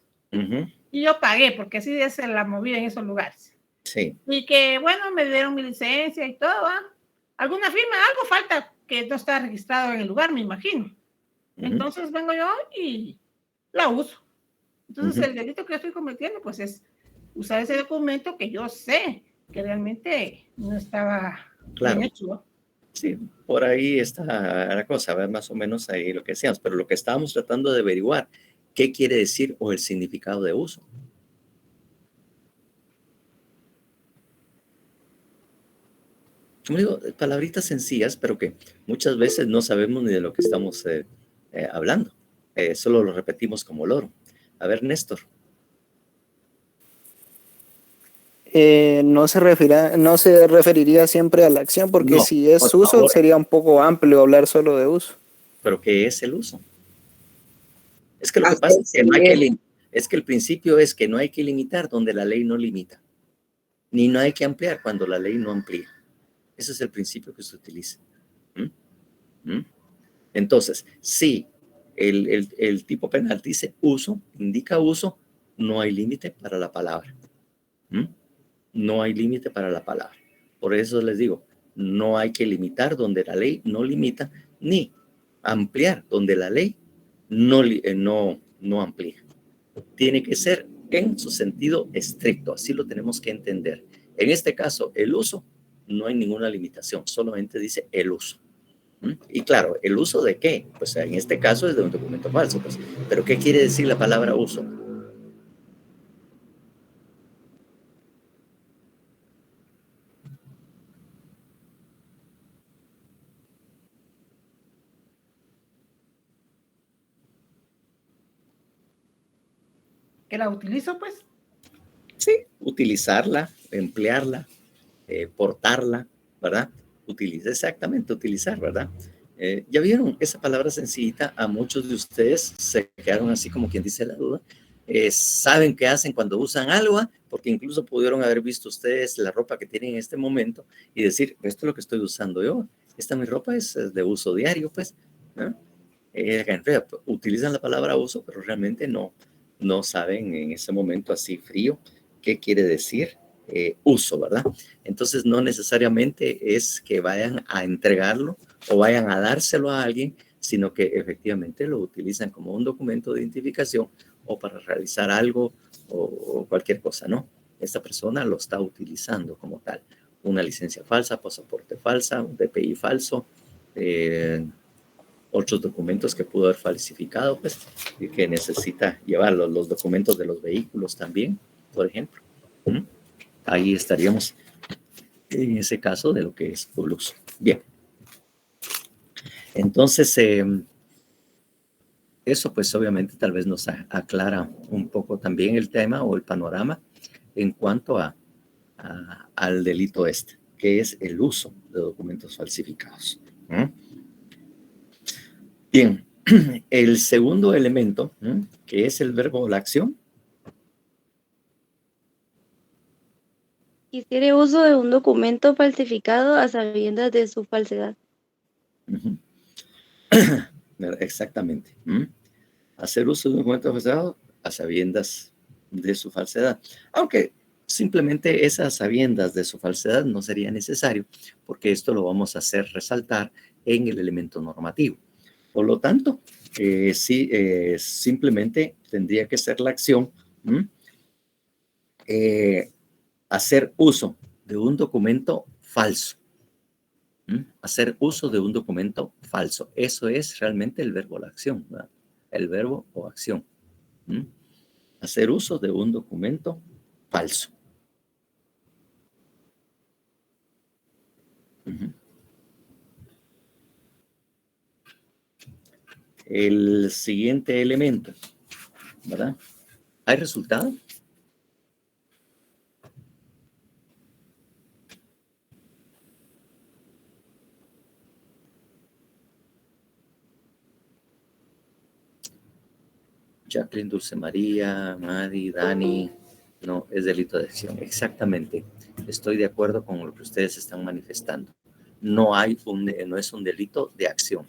Y yo pagué, porque así es la movida en esos lugares. Sí. Y que, bueno, me dieron mi licencia y todo, alguna firma, algo falta que no está registrado en el lugar, me imagino. Entonces vengo yo y la uso. Entonces el delito que yo estoy cometiendo, pues es usar ese documento que yo sé que realmente no estaba bien hecho. Sí, por ahí está la cosa, ¿verdad? Más o menos ahí lo que decíamos, pero lo que estábamos tratando de averiguar, ¿qué quiere decir o el significado de uso? Como digo, palabritas sencillas, pero que muchas veces no sabemos ni de lo que estamos hablando. Solo lo repetimos como loro. A ver, Néstor. No se referiría siempre a la acción, porque si es uso, favor, sería un poco amplio hablar solo de uso. ¿Pero qué es el uso? Es que lo que pasa es que no hay que es que el principio es que no hay que limitar donde la ley no limita, ni no hay que ampliar cuando la ley no amplía. Ese es el principio que se utiliza. Entonces, si el tipo penal dice uso, indica uso, no hay límite para la palabra. No hay límite para la palabra. Por eso les digo, no hay que limitar donde la ley no limita, ni ampliar donde la ley no amplía. Tiene que ser en su sentido estricto, así lo tenemos que entender. En este caso, el uso, no hay ninguna limitación, solamente dice el uso. Y claro, ¿el uso de qué? Pues en este caso es de un documento falso, pues. ¿Pero qué quiere decir la palabra uso? ¿Que la utilizo, pues? Sí, utilizarla, emplearla, portarla, ¿verdad? Exactamente, utilizar, ¿verdad? Ya vieron, esa palabra sencillita a muchos de ustedes se quedaron así como quien dice la duda. Saben qué hacen cuando usan algo, porque incluso pudieron haber visto ustedes la ropa que tienen en este momento y decir, esto es lo que estoy usando yo, esta mi ropa es de uso diario, pues, ¿no? Utilizan la palabra uso, pero realmente no saben en ese momento así frío qué quiere decir uso, ¿verdad? Entonces no necesariamente es que vayan a entregarlo o vayan a dárselo a alguien, sino que efectivamente lo utilizan como un documento de identificación o para realizar algo o cualquier cosa, ¿no? Esta persona lo está utilizando como tal. Una licencia falsa, pasaporte falsa, un DPI falso, otros documentos que pudo haber falsificado, pues, y que necesita llevar los documentos de los vehículos también, por ejemplo. Ahí estaríamos en ese caso de lo que es full uso. Bien. Entonces, eso pues obviamente tal vez nos aclara un poco también el tema o el panorama en cuanto al delito este, que es el uso de documentos falsificados. Bien, el segundo elemento, que es el verbo o la acción. Hiciere uso de un documento falsificado a sabiendas de su falsedad. Exactamente. Hacer uso de un documento falsificado a sabiendas de su falsedad. Aunque simplemente esas sabiendas de su falsedad no sería necesario, porque esto lo vamos a hacer resaltar en el elemento normativo. Por lo tanto, sí, simplemente tendría que ser la acción hacer uso de un documento falso. Hacer uso de un documento falso. Eso es realmente el verbo o la acción, ¿verdad? El verbo o acción. Hacer uso de un documento falso. El siguiente elemento, ¿verdad? ¿Hay resultado? Jacqueline, Dulce María, Madi, Dani, no, es delito de acción. Exactamente. Estoy de acuerdo con lo que ustedes están manifestando. No es un delito de acción,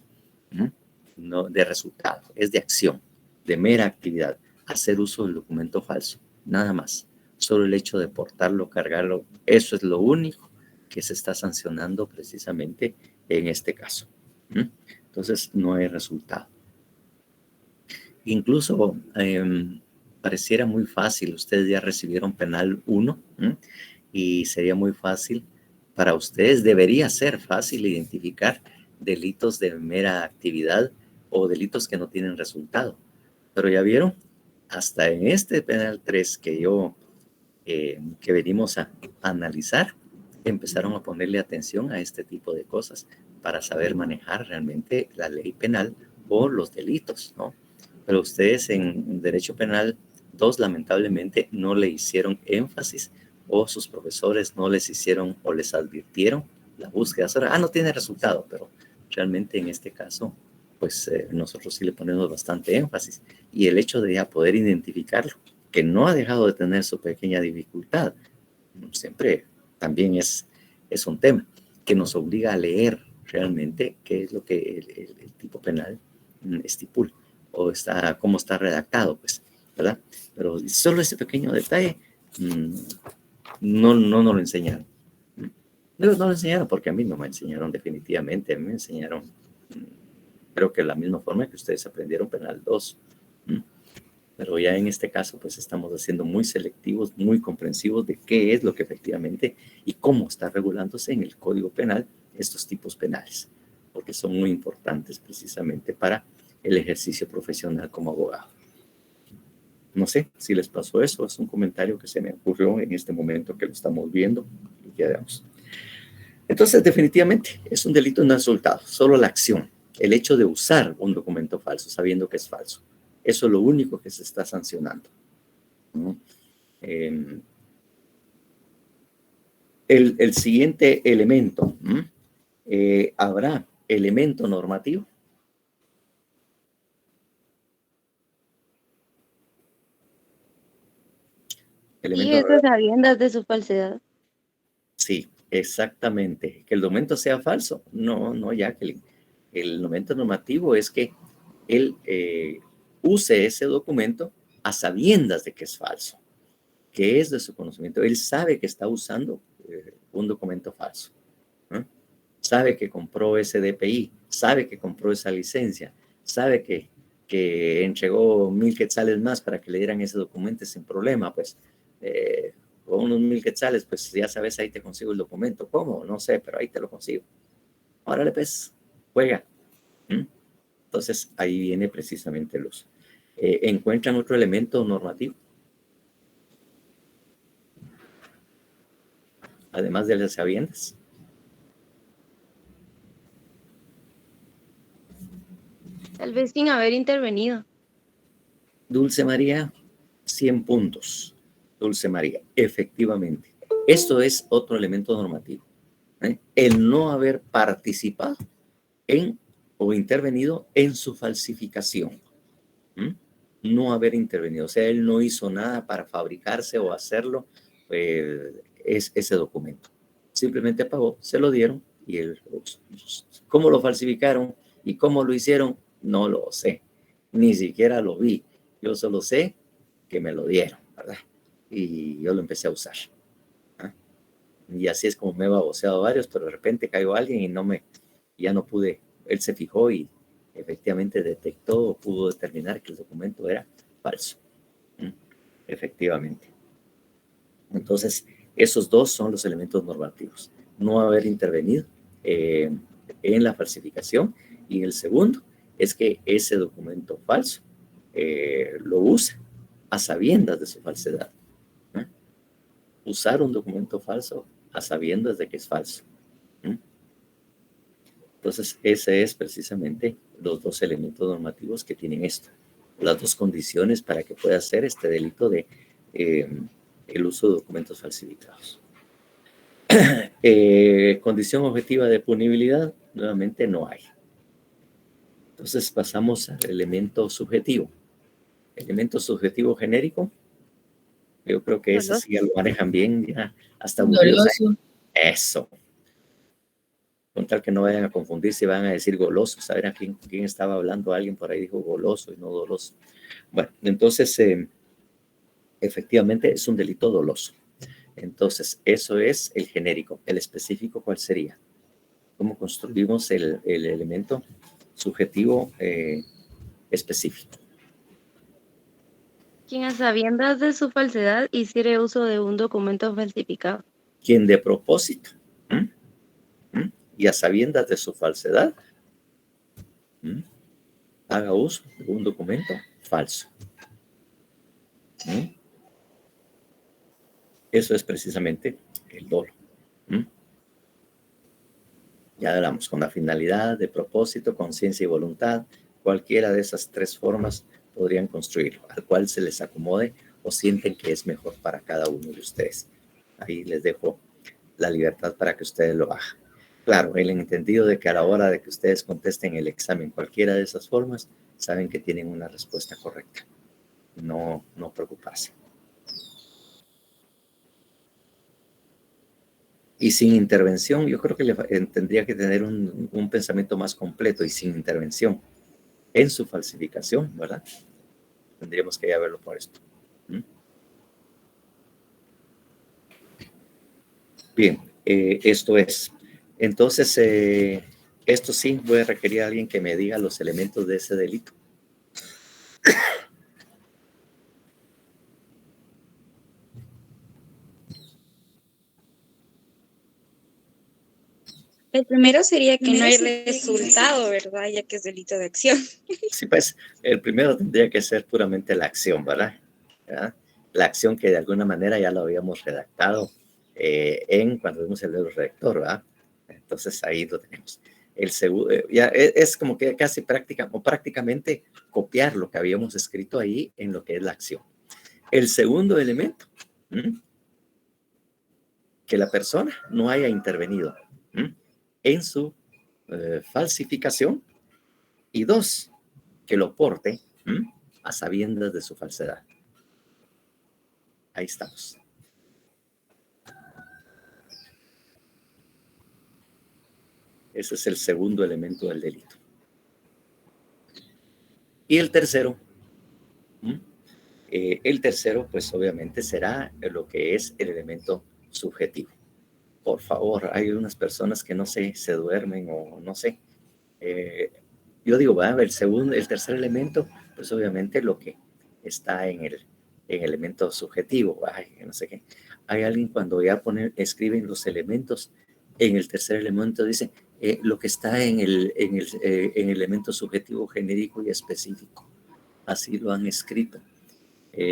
no de resultado, es de acción, de mera actividad. Hacer uso del documento falso, nada más. Solo el hecho de portarlo, cargarlo, eso es lo único que se está sancionando precisamente en este caso. Entonces, no hay resultado. Incluso pareciera muy fácil, ustedes ya recibieron penal 1 y sería muy fácil para ustedes, debería ser fácil identificar delitos de mera actividad o delitos que no tienen resultado. Pero ya vieron, hasta en este penal 3 que venimos a analizar, empezaron a ponerle atención a este tipo de cosas para saber manejar realmente la ley penal o los delitos, ¿no? Pero ustedes en Derecho Penal 2 lamentablemente no le hicieron énfasis o sus profesores no les hicieron o les advirtieron la búsqueda. No tiene resultado, pero realmente en este caso, pues nosotros sí le ponemos bastante énfasis. Y el hecho de ya poder identificarlo, que no ha dejado de tener su pequeña dificultad, siempre también es un tema que nos obliga a leer realmente qué es lo que el tipo penal estipula. O cómo está redactado, pues, ¿verdad? Pero solo ese pequeño detalle no lo enseñaron. No lo enseñaron porque a mí no me enseñaron definitivamente. A mí me enseñaron, creo que la misma forma que ustedes aprendieron penal 2. Pero ya en este caso, pues, estamos haciendo muy selectivos, muy comprensivos de qué es lo que efectivamente y cómo está regulándose en el Código Penal estos tipos penales, porque son muy importantes precisamente para el ejercicio profesional como abogado. No sé si les pasó eso, es un comentario que se me ocurrió en este momento que lo estamos viendo. Entonces, definitivamente, es un delito no resultado, solo la acción, el hecho de usar un documento falso sabiendo que es falso. Eso es lo único que se está sancionando. El siguiente elemento, habrá elemento normativo. Y esas sabiendas de su falsedad. Sí, exactamente. Que el documento sea falso. No, Jacqueline. El documento normativo es que él use ese documento a sabiendas de que es falso, que es de su conocimiento. Él sabe que está usando un documento falso. Sabe que compró ese DPI, sabe que compró esa licencia, sabe que entregó 1,000 quetzales más para que le dieran ese documento sin problema, pues con unos 1,000 quetzales, pues ya sabes, ahí te consigo el documento. ¿Cómo? No sé, pero ahí te lo consigo. Órale, pues, juega. Entonces, ahí viene precisamente el uso. ¿Encuentran otro elemento normativo? Además de las sabiendas. Tal vez sin haber intervenido. Dulce María, 100 puntos. Dulce María, efectivamente. Esto es otro elemento normativo. El no haber participado en o intervenido en su falsificación. No haber intervenido. O sea, él no hizo nada para fabricarse o hacerlo es ese documento. Simplemente pagó, se lo dieron y él, ¿cómo lo falsificaron y cómo lo hicieron? No lo sé. Ni siquiera lo vi. Yo solo sé que me lo dieron, ¿verdad? Y yo lo empecé a usar. Y así es como me he baboseado varios, pero de repente cayó alguien y ya no pude. Él se fijó y efectivamente detectó o pudo determinar que el documento era falso. Efectivamente. Entonces, esos dos son los elementos normativos. No haber intervenido en la falsificación. Y el segundo es que ese documento falso lo usa a sabiendas de su falsedad. Usar un documento falso a sabiendas de que es falso. Entonces, ese es precisamente los dos elementos normativos que tienen esto. Las dos condiciones para que pueda hacer este delito de el uso de documentos falsificados. Condición objetiva de punibilidad, nuevamente no hay. Entonces, pasamos al elemento subjetivo. Elemento subjetivo genérico. Yo creo que ese sí ya lo manejan bien, ya hasta Doloso. Eso. Con tal que no vayan a confundirse y van a decir goloso. ¿Saben a quién estaba hablando? Alguien por ahí dijo goloso y no doloso. Bueno, entonces, efectivamente es un delito doloso. Entonces, eso es el genérico. El específico, ¿cuál sería? ¿Cómo construimos el elemento subjetivo específico? Quien a sabiendas de su falsedad hiciere uso de un documento falsificado. Quien de propósito y a sabiendas de su falsedad haga uso de un documento falso. Eso es precisamente el dolo. Ya hablamos con la finalidad, de propósito, conciencia y voluntad. Cualquiera de esas tres formas podrían construirlo, al cual se les acomode o sienten que es mejor para cada uno de ustedes. Ahí les dejo la libertad para que ustedes lo hagan. Claro, el entendido de que a la hora de que ustedes contesten el examen cualquiera de esas formas, saben que tienen una respuesta correcta. No preocuparse. Y sin intervención, yo creo que tendría que tener un pensamiento más completo y sin intervención en su falsificación, ¿verdad? Tendríamos que ya verlo por esto. Bien, esto es. Entonces, esto sí, voy a requerir a alguien que me diga los elementos de ese delito. El primero sería que no hay resultado, ¿verdad? Ya que es delito de acción. Sí, pues, el primero tendría que ser puramente la acción, ¿verdad? La acción que de alguna manera ya lo habíamos redactado cuando vimos el dedo redactor, ¿verdad? Entonces, ahí lo tenemos. El segundo, ya es como que casi prácticamente copiar lo que habíamos escrito ahí en lo que es la acción. El segundo elemento, que la persona no haya intervenido en su falsificación, y 2, que lo porte a sabiendas de su falsedad. Ahí estamos. Ese es el segundo elemento del delito. Y el tercero, pues obviamente será lo que es el elemento subjetivo. Por favor, hay unas personas que no sé, se duermen o no sé. Yo digo, el tercer elemento, pues obviamente lo que está en el elemento subjetivo, no sé qué. Hay alguien cuando ya escriben los elementos, en el tercer elemento dice lo que está en el elemento subjetivo, genérico y específico. Así lo han escrito.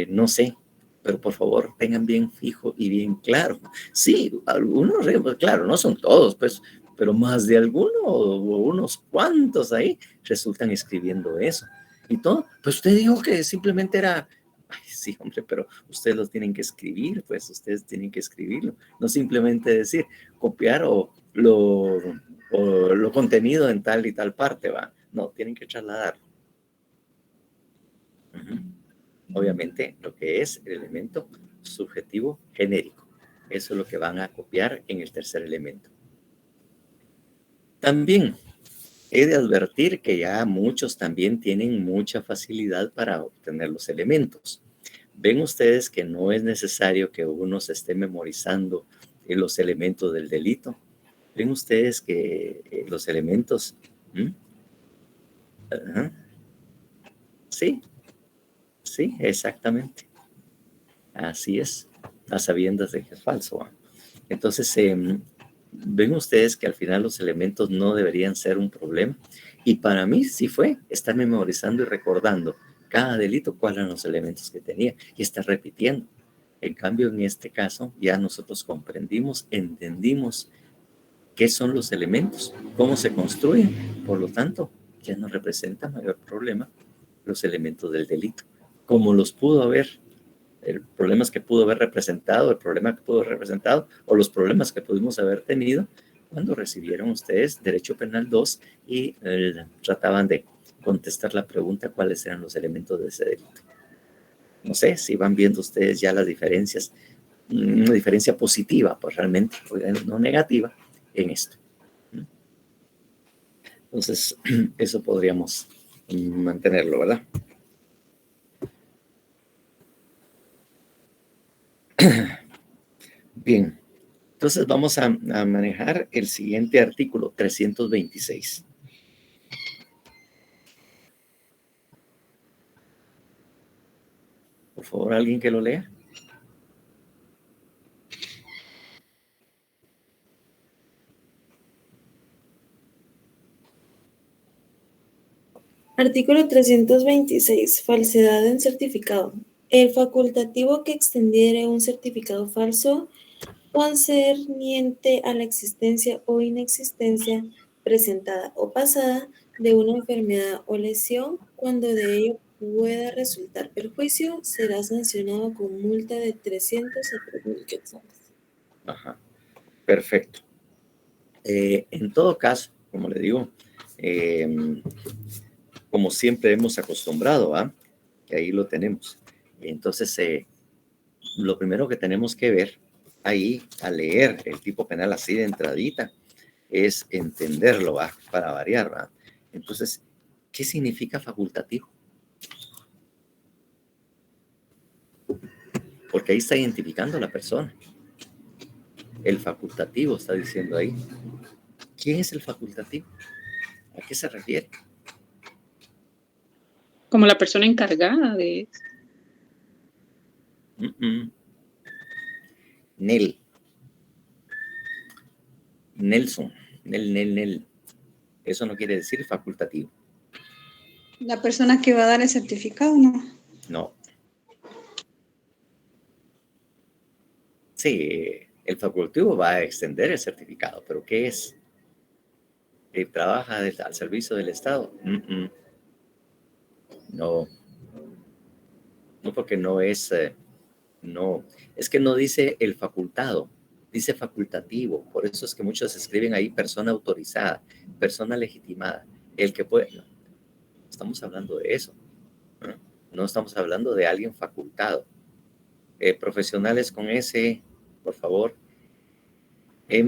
No sé, pero por favor tengan bien fijo y bien claro. Sí, algunos, claro, no son todos, pues, pero más de algunos o unos cuantos ahí resultan escribiendo eso. Y todo, pues usted dijo que simplemente era, ay, sí, hombre, pero ustedes lo tienen que escribir, pues ustedes tienen que escribirlo. No simplemente decir, copiar o lo contenido en tal y tal parte, ¿va? No, tienen que trasladarlo. Obviamente, lo que es el elemento subjetivo genérico. Eso es lo que van a copiar en el tercer elemento. También he de advertir que ya muchos también tienen mucha facilidad para obtener los elementos. Ven ustedes que no es necesario que uno se esté memorizando los elementos del delito. Ven ustedes que los elementos... Sí, exactamente. Así es, a sabiendas de que es falso. Entonces, ven ustedes que al final los elementos no deberían ser un problema. Y para mí sí fue estar memorizando y recordando cada delito cuáles eran los elementos que tenía y estar repitiendo. En cambio, en este caso, ya nosotros comprendimos, entendimos qué son los elementos, cómo se construyen. Por lo tanto, ya no representa mayor problema los elementos del delito. Como los pudo haber, el problemas que pudo haber representado, el problema que pudo haber representado, o los problemas que pudimos haber tenido cuando recibieron ustedes Derecho Penal 2 y trataban de contestar la pregunta cuáles eran los elementos de ese delito. No sé si van viendo ustedes ya las diferencias, una diferencia positiva, pues realmente, no negativa, en esto. Entonces, eso podríamos mantenerlo, ¿verdad? Bien, entonces vamos a manejar el siguiente artículo, 326. Por favor, alguien que lo lea. Artículo 326. Falsedad en certificado. El facultativo que extendiere un certificado falso concerniente a la existencia o inexistencia presentada o pasada de una enfermedad o lesión, cuando de ello pueda resultar perjuicio, será sancionado con multa de 300 a 3.000 quetzales. Ajá, perfecto. En todo caso, como le digo, como siempre hemos acostumbrado, que ahí lo tenemos. Entonces, lo primero que tenemos que ver ahí, al leer el tipo penal así de entradita, es entenderlo, para variar. Entonces, ¿qué significa facultativo? Porque ahí está identificando a la persona. El facultativo está diciendo ahí. ¿Quién es el facultativo? ¿A qué se refiere? Como la persona encargada de... Nel. Nelson. Nel. Eso no quiere decir facultativo. La persona que va a dar el certificado, ¿no? No. Sí, el facultativo va a extender el certificado, pero ¿qué es? ¿Trabaja al servicio del Estado? No. No, porque no es... no. Es que no dice el facultado, Dice facultativo, por eso es que muchos escriben ahí persona autorizada, persona legitimada, el que puede. No, estamos hablando de eso, ¿no? No estamos hablando de alguien facultado. Profesionales con ese, por favor,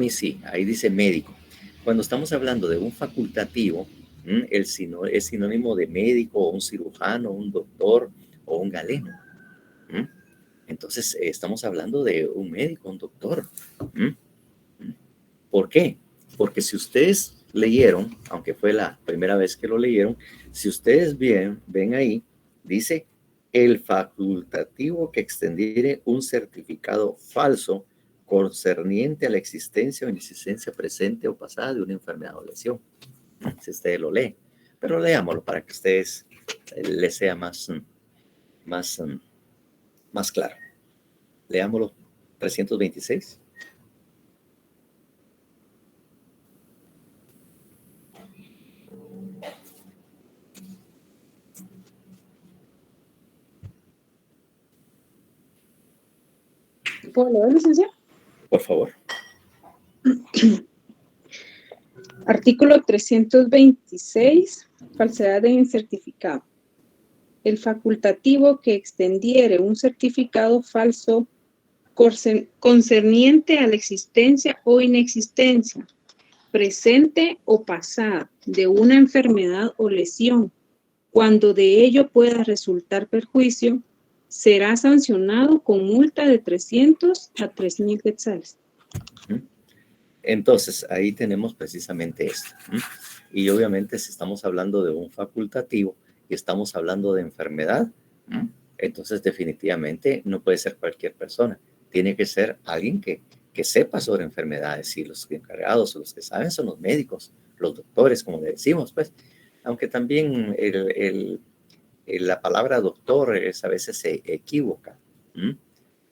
sí, ahí dice médico. Cuando estamos hablando de un facultativo, es sinónimo de médico, o un cirujano, un doctor o un galeno. Entonces, estamos hablando de un médico, un doctor. ¿Por qué? Porque si ustedes leyeron, aunque fue la primera vez que lo leyeron, si ustedes ven ahí, dice el facultativo que extendiere un certificado falso concerniente a la existencia o inexistencia presente o pasada de una enfermedad o lesión. Si ustedes lo leen, pero leámoslo para que ustedes les sea más claro. Leámoslo, 326. ¿Puedo leer, licenciado? Por favor. Artículo 326, falsedad en certificado. El facultativo que extendiere un certificado falso concerniente a la existencia o inexistencia, presente o pasada, de una enfermedad o lesión, cuando de ello pueda resultar perjuicio, será sancionado con multa de 300 a 3,000 quetzales. Entonces, ahí tenemos precisamente esto. Y obviamente si estamos hablando de un facultativo y estamos hablando de enfermedad, entonces definitivamente no puede ser cualquier persona. Tiene que ser alguien que sepa sobre enfermedades, y los encargados o los que saben son los médicos, los doctores, como le decimos, pues. Aunque también la palabra doctor a veces se equivoca,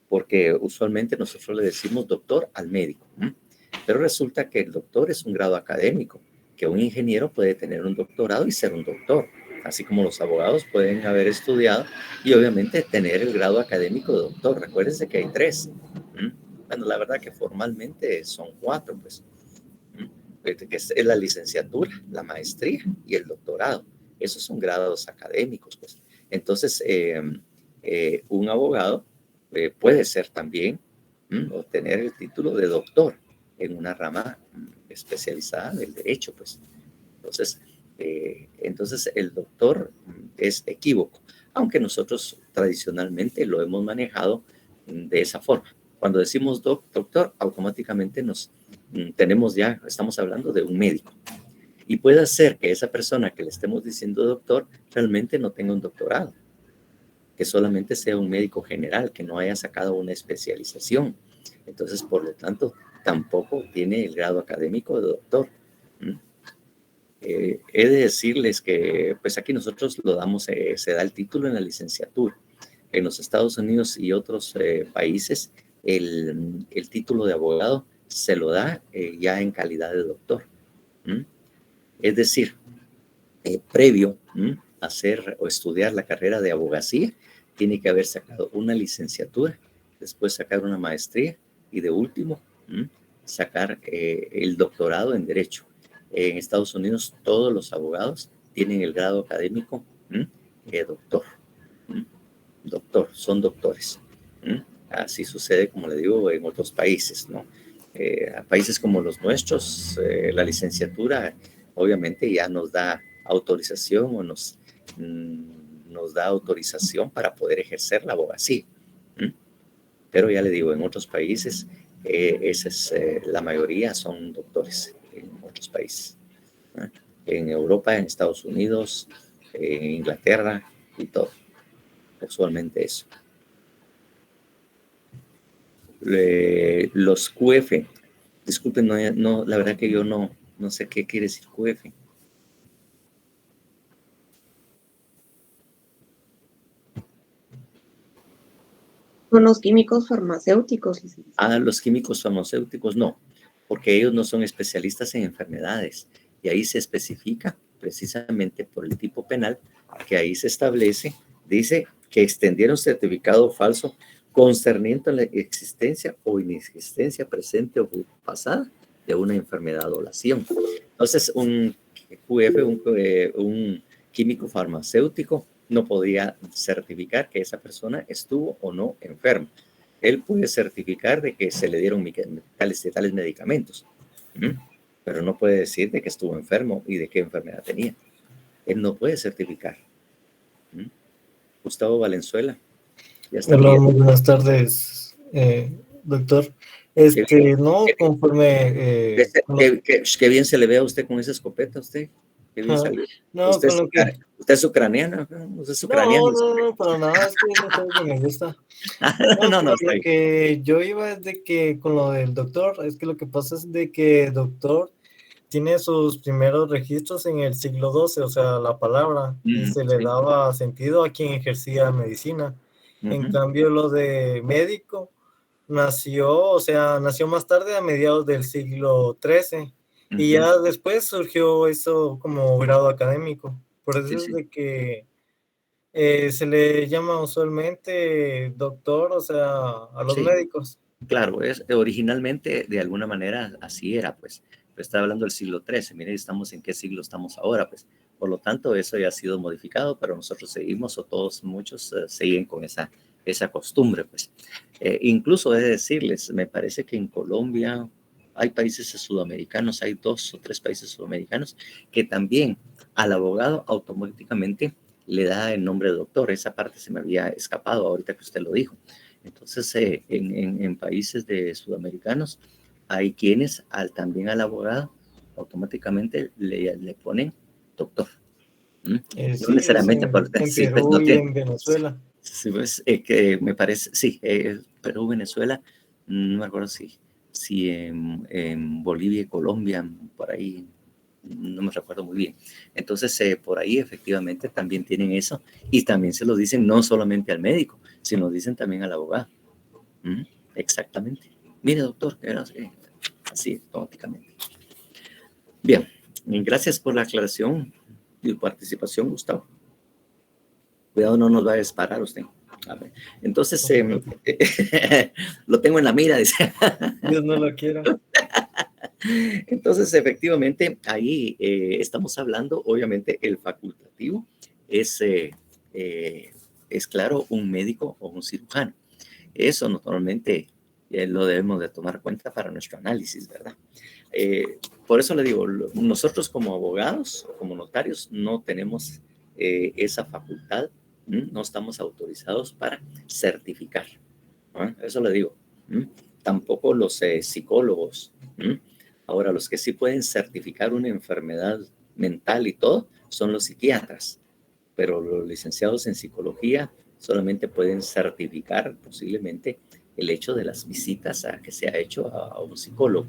porque usualmente nosotros le decimos doctor al médico, pero resulta que el doctor es un grado académico, que un ingeniero puede tener un doctorado y ser un doctor, así como los abogados pueden haber estudiado y obviamente tener el grado académico de doctor. Recuérdense que hay 3. Bueno, la verdad que formalmente son 4, pues, que es la licenciatura, la maestría y el doctorado. Esos son grados académicos, pues. Entonces, un abogado puede ser también, obtener el título de doctor en una rama especializada del derecho, pues. Entonces el doctor es equívoco, aunque nosotros tradicionalmente lo hemos manejado de esa forma. Cuando decimos doctor, automáticamente estamos hablando de un médico. Y puede ser que esa persona que le estemos diciendo doctor realmente no tenga un doctorado, que solamente sea un médico general, que no haya sacado una especialización. Entonces, por lo tanto, tampoco tiene el grado académico de doctor. He de decirles que pues aquí nosotros lo damos, se da el título en la licenciatura. En los Estados Unidos y otros países, el título de abogado se lo da ya en calidad de doctor. Es decir, previo a hacer o estudiar la carrera de abogacía, tiene que haber sacado una licenciatura, después sacar una maestría y de último sacar el doctorado en Derecho. En Estados Unidos todos los abogados tienen el grado académico doctor. Doctor, son doctores. Así sucede, como le digo, en otros países, ¿no? A países como los nuestros, la licenciatura obviamente ya nos da autorización o nos da autorización para poder ejercer la abogacía. Pero ya le digo, en otros países, la mayoría son doctores en otros países. En Europa, en Estados Unidos, en Inglaterra y todo. Usualmente eso. Los QF, disculpen, no, la verdad que yo no sé qué quiere decir QF. Son los químicos farmacéuticos. Los químicos farmacéuticos no, porque ellos no son especialistas en enfermedades. Y ahí se especifica precisamente por el tipo penal que ahí se establece, dice que extendieron certificado falso concerniente a la existencia o inexistencia presente o pasada de una enfermedad o lesión. Entonces, un QF, un químico farmacéutico, no podía certificar que esa persona estuvo o no enferma. Él puede certificar de que se le dieron tales medicamentos, pero no puede decir de que estuvo enfermo y de qué enfermedad tenía. Él no puede certificar. Gustavo Valenzuela. Ya está. Hola, muy buenas tardes, doctor. No, conforme... Qué bien se le ve a usted con esa escopeta, usted. Qué bien salió. No, usted, con lo que... usted es ucraniana. Usted es ucraniano. No, para nada, es que no sé si me gusta. No, lo que yo iba es de que con lo del doctor, es que lo que pasa es de que el doctor tiene sus primeros registros en el siglo XII, o sea, la palabra, y se le daba sentido a quien ejercía medicina. En cambio, lo de médico nació más tarde a mediados del siglo XIII, y ya después surgió eso como grado académico. Por eso es de que se le llama usualmente doctor, o sea, a los médicos. Claro, originalmente de alguna manera así era, pues. Pero está hablando del siglo XIII, mire, estamos en qué siglo estamos ahora, pues. Por lo tanto, eso ya ha sido modificado, pero nosotros seguimos, o muchos siguen con esa costumbre, pues. Incluso he de decirles, me parece que en Colombia hay países sudamericanos, hay 2 o 3 países sudamericanos que también al abogado automáticamente le da el nombre de doctor. Esa parte se me había escapado ahorita que usted lo dijo. Entonces, en países de sudamericanos hay quienes también al abogado automáticamente le ponen doctor. No necesariamente por en Perú y en Venezuela. Sí, pues, que me parece, sí, Perú, Venezuela, no me acuerdo si en Bolivia y Colombia, por ahí, no me recuerdo muy bien. Entonces, por ahí efectivamente también tienen eso, y también se lo dicen no solamente al médico, sino dicen también al abogado. Exactamente. Mire, doctor, así automáticamente. Bien, gracias por la aclaración y participación, Gustavo. Cuidado, no nos va a disparar usted. A ver. Entonces, lo tengo en la mira, dice. Dios no lo quiera. Entonces, efectivamente, ahí estamos hablando, obviamente, el facultativo es claro, un médico o un cirujano. Eso normalmente lo debemos de tomar cuenta para nuestro análisis, ¿verdad? Por eso le digo, nosotros como abogados, como notarios, no tenemos esa facultad, no estamos autorizados para certificar. Eso le digo. Tampoco los psicólogos. Ahora, los que sí pueden certificar una enfermedad mental y todo son los psiquiatras, pero los licenciados en psicología solamente pueden certificar posiblemente el hecho de las visitas que se ha hecho a un psicólogo,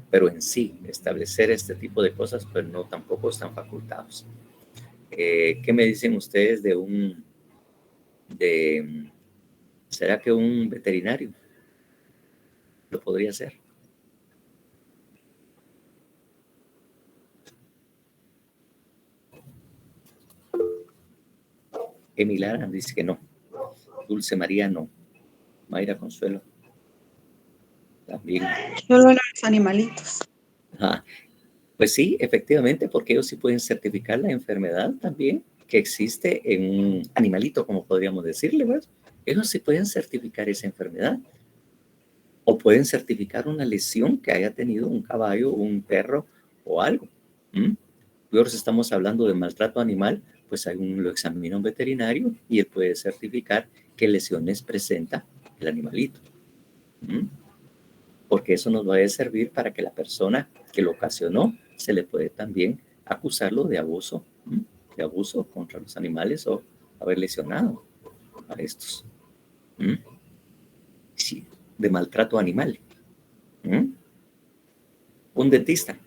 pero en sí establecer este tipo de cosas pues no, tampoco están facultados. ¿Qué me dicen ustedes será que un veterinario lo podría hacer? Emilara dice que no. Dulce María no. Mayra Consuelo también. Solo los animalitos. Ajá. Pues sí, efectivamente, porque ellos sí pueden certificar la enfermedad también que existe en un animalito, como podríamos decirle, ¿verdad? Ellos sí pueden certificar esa enfermedad. O pueden certificar una lesión que haya tenido un caballo, un perro o algo. Ahora estamos hablando de maltrato animal, pues lo examina un veterinario y él puede certificar qué lesiones presenta el animalito. Porque eso nos va a servir para que la persona que lo ocasionó se le puede también acusarlo de abuso contra los animales o haber lesionado a estos. Sí, de maltrato animal. Un dentista.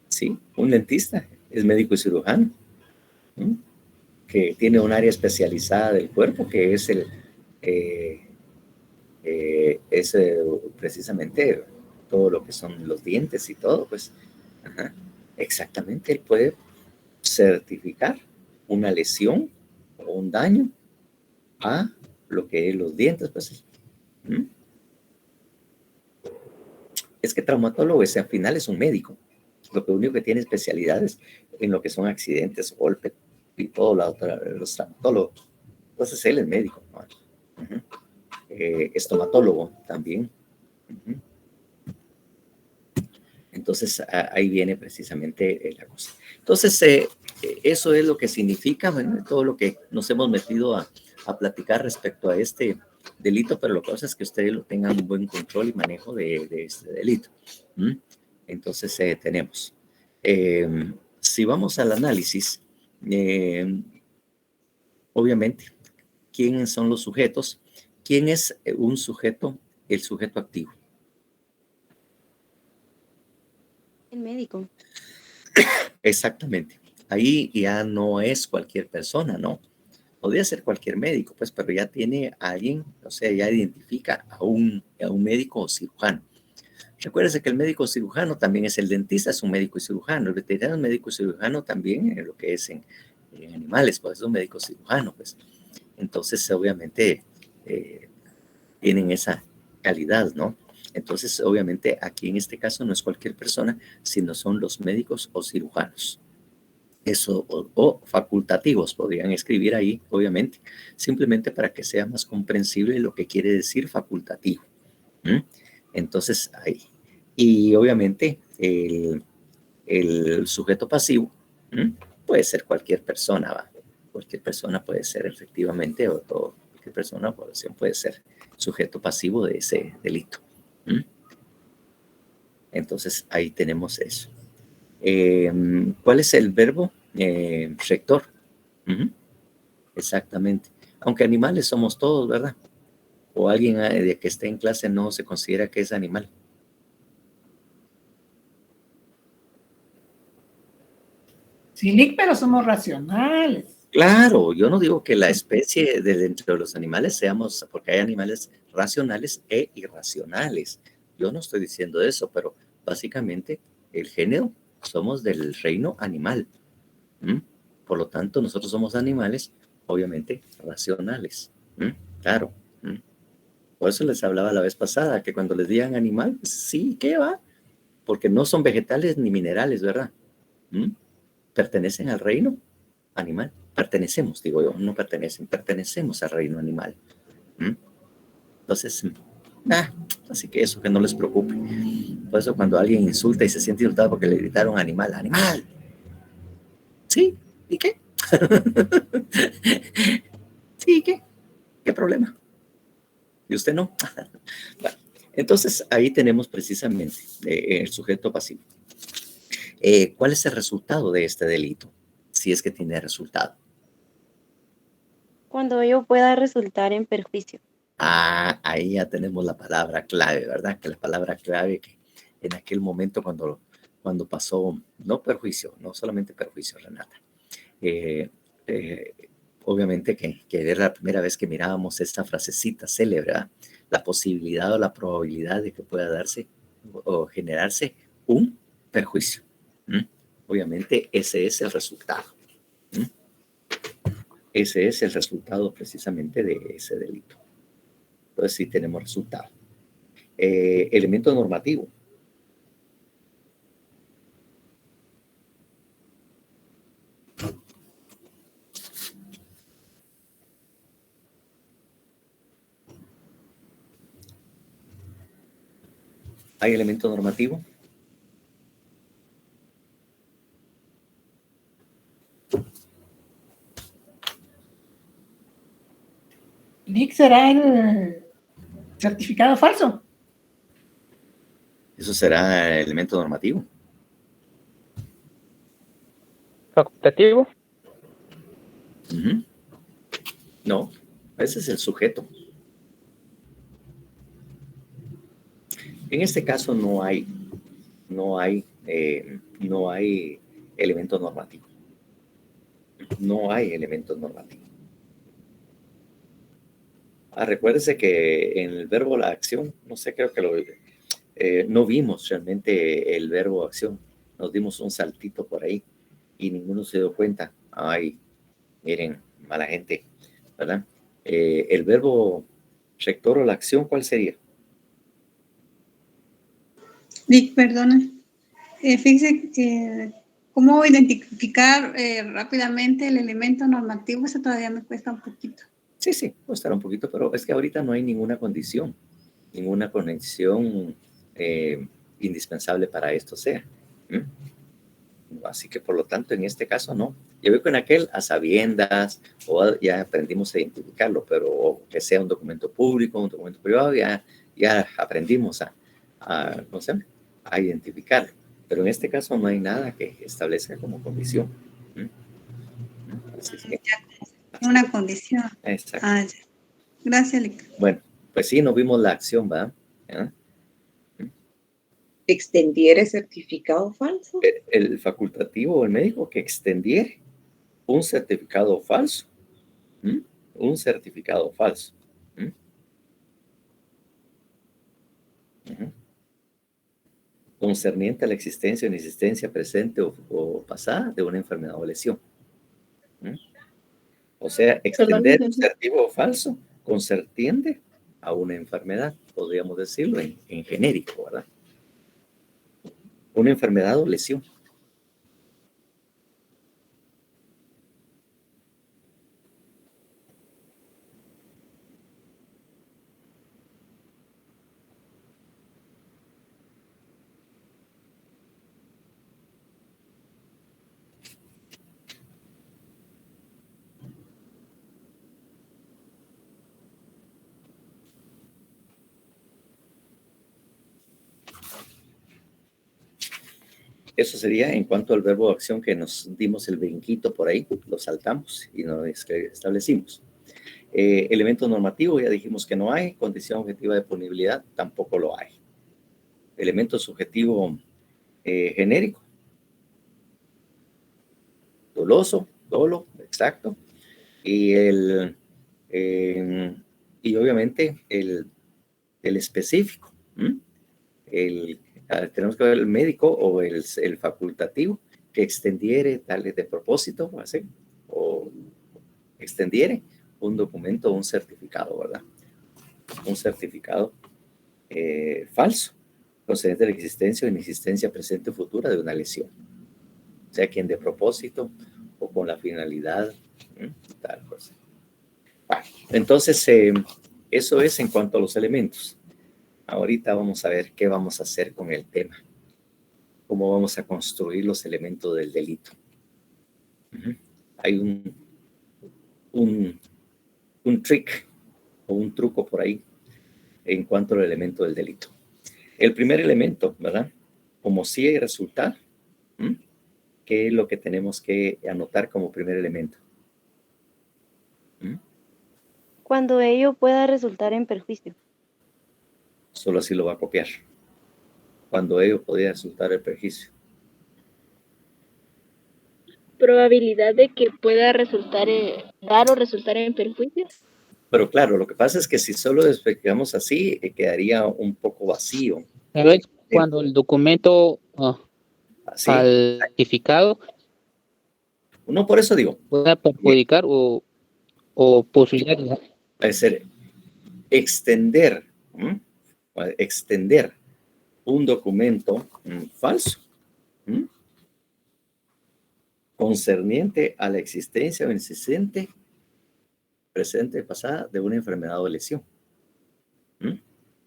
Sí, un dentista es médico y cirujano, que tiene un área especializada del cuerpo, que es precisamente todo lo que son los dientes y todo, pues, ajá, exactamente, él puede certificar una lesión o un daño a lo que es los dientes, pues. Es que traumatólogo, ese al final es un médico, lo que único que tiene especialidades en lo que son accidentes, golpes y todo los traumatólogos. Entonces él es médico, ¿no? Estomatólogo también. Entonces ahí viene precisamente la cosa. Entonces eso es lo que significa, bueno, todo lo que nos hemos metido a platicar respecto a este delito, pero lo que pasa es que ustedes lo tengan un buen control y manejo de este delito. Entonces tenemos, si vamos al análisis, obviamente, ¿quiénes son los sujetos? ¿Quién es un sujeto, el sujeto activo? El médico. Exactamente. Ahí ya no es cualquier persona, ¿no? Podría ser cualquier médico, pues, pero ya tiene a alguien, o sea, ya identifica a un médico o cirujano. Recuérdese que el médico cirujano también es el dentista, es un médico y cirujano. El veterinario es un médico y cirujano también en lo que es en animales, pues es un médico cirujano, pues. Entonces, obviamente, tienen esa calidad, ¿no? Entonces, obviamente, aquí en este caso no es cualquier persona, sino son los médicos o cirujanos. Eso, o facultativos, podrían escribir ahí, obviamente, simplemente para que sea más comprensible lo que quiere decir facultativo. Entonces, ahí. Y obviamente, el sujeto pasivo puede ser cualquier persona, ¿va? Cualquier persona puede ser efectivamente, o cualquier persona o población puede ser sujeto pasivo de ese delito. Entonces, ahí tenemos eso. ¿Cuál es el verbo? Rector. Exactamente. Aunque animales somos todos, ¿verdad? O alguien de que esté en clase no se considera que es animal. Sí, Lick, pero somos racionales. Claro, yo no digo que la especie de dentro de los animales seamos, porque hay animales racionales e irracionales. Yo no estoy diciendo eso, pero básicamente el género somos del reino animal. Por lo tanto, nosotros somos animales, obviamente, racionales. Claro. Por eso les hablaba la vez pasada, que cuando les digan animal, pues, sí, ¿qué va? Porque no son vegetales ni minerales, ¿verdad? Pertenecen al reino animal. Pertenecemos, digo yo, no pertenecen, pertenecemos al reino animal. Entonces, así que eso, que no les preocupe. Por eso cuando alguien insulta y se siente insultado porque le gritaron animal, animal. ¿Sí? ¿Y qué? ¿Sí? ¿Qué? ¿Qué problema? ¿Y usted no? Bueno, entonces ahí tenemos precisamente el sujeto pasivo. ¿Cuál es el resultado de este delito? Si es que tiene resultado. Cuando ello pueda resultar en perjuicio. Ahí ya tenemos la palabra clave, ¿verdad? Que la palabra clave que en aquel momento cuando pasó, no perjuicio, no solamente perjuicio, Renata. Obviamente que era la primera vez que mirábamos esta frasecita célebre, ¿verdad? La posibilidad o la probabilidad de que pueda darse o generarse un perjuicio. Obviamente ese es el resultado. Ese es el resultado precisamente de ese delito. Entonces sí tenemos resultado. Elemento normativo. ¿Hay elemento normativo? Lick, ¿será el certificado falso? Eso será elemento normativo. ¿Facultativo? No, ese es el sujeto. En este caso no hay elemento normativo. No hay elemento normativo. Recuérdese que en el verbo la acción, no sé, creo que no vimos realmente el verbo acción. Nos dimos un saltito por ahí y ninguno se dio cuenta. Ay, miren, mala gente, ¿verdad? El verbo rector o la acción, ¿cuál sería? Vic, perdona. Fíjese que cómo identificar rápidamente el elemento normativo, eso todavía me cuesta un poquito. Sí, sí, costará un poquito, pero es que ahorita no hay ninguna condición indispensable para esto sea. Así que por lo tanto en este caso no. Yo veo que en aquel a sabiendas o ya aprendimos a identificarlo, pero que sea un documento público, un documento privado, ya aprendimos ¿cómo se llama? A identificarlo. Pero en este caso no hay nada que establezca como condición. Así que, una condición. Exacto. Gracias, Lica. Bueno, pues sí, no vimos la acción, ¿verdad? ¿Eh? ¿Extendiere certificado falso? El facultativo o el médico que extendiere un certificado falso. Un certificado falso. Concerniente a la existencia o inexistencia presente o pasada de una enfermedad o lesión. O sea, extender un certificado falso concerniente a una enfermedad, podríamos decirlo en genérico, ¿verdad? Una enfermedad o lesión. Eso sería en cuanto al verbo de acción que nos dimos el brinquito por ahí, lo saltamos y nos establecimos. Elemento normativo, ya dijimos que no hay. Condición objetiva de punibilidad, tampoco lo hay. Elemento subjetivo genérico. Doloso, dolo, exacto. Y obviamente el específico. Tenemos que ver el médico o el facultativo que extendiere tales de propósito, así, o extendiere un documento o un certificado, ¿verdad? Un certificado falso, procedente de la existencia o inexistencia presente o futura de una lesión. O sea, quien de propósito o con la finalidad, tal cosa. Bueno, entonces, eso es en cuanto a los elementos. Ahorita vamos a ver qué vamos a hacer con el tema. Cómo vamos a construir los elementos del delito. Hay un trick o un truco por ahí en cuanto al elemento del delito. El primer elemento, ¿verdad? Como sí hay resultar, ¿qué es lo que tenemos que anotar como primer elemento? Cuando ello pueda resultar en perjuicio. Solo así lo va a copiar. Cuando ello podría resultar en perjuicio. Probabilidad de que pueda resultar dar o resultar en perjuicio. Pero claro, lo que pasa es que si solo desplegamos así, quedaría un poco vacío. ¿Sabes? Cuando el documento falsificado no, por eso digo. pueda perjudicar o posibilidad. Es decir, extender un documento falso concerniente a la existencia o inexistente presente o pasada de una enfermedad o lesión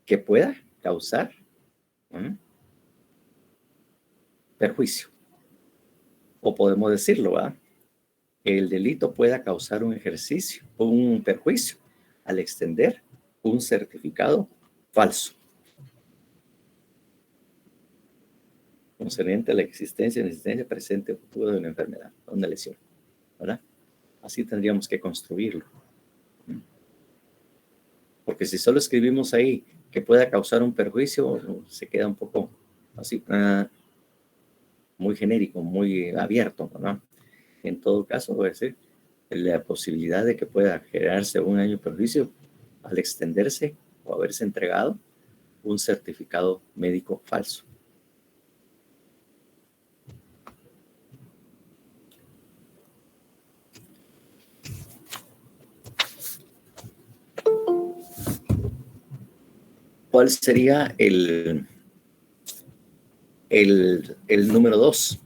que pueda causar perjuicio. O podemos decirlo, ¿verdad? Que el delito pueda causar un perjuicio al extender un certificado falso concerniente a la existencia o inexistencia presente o futura de una enfermedad, una lesión, ¿verdad? Así tendríamos que construirlo. Porque si solo escribimos ahí que pueda causar un perjuicio, se queda un poco así, muy genérico, muy abierto, ¿no? En todo caso, puede ser la posibilidad de que pueda generarse un daño o perjuicio al extenderse o haberse entregado un certificado médico falso. ¿Cuál sería el número 2?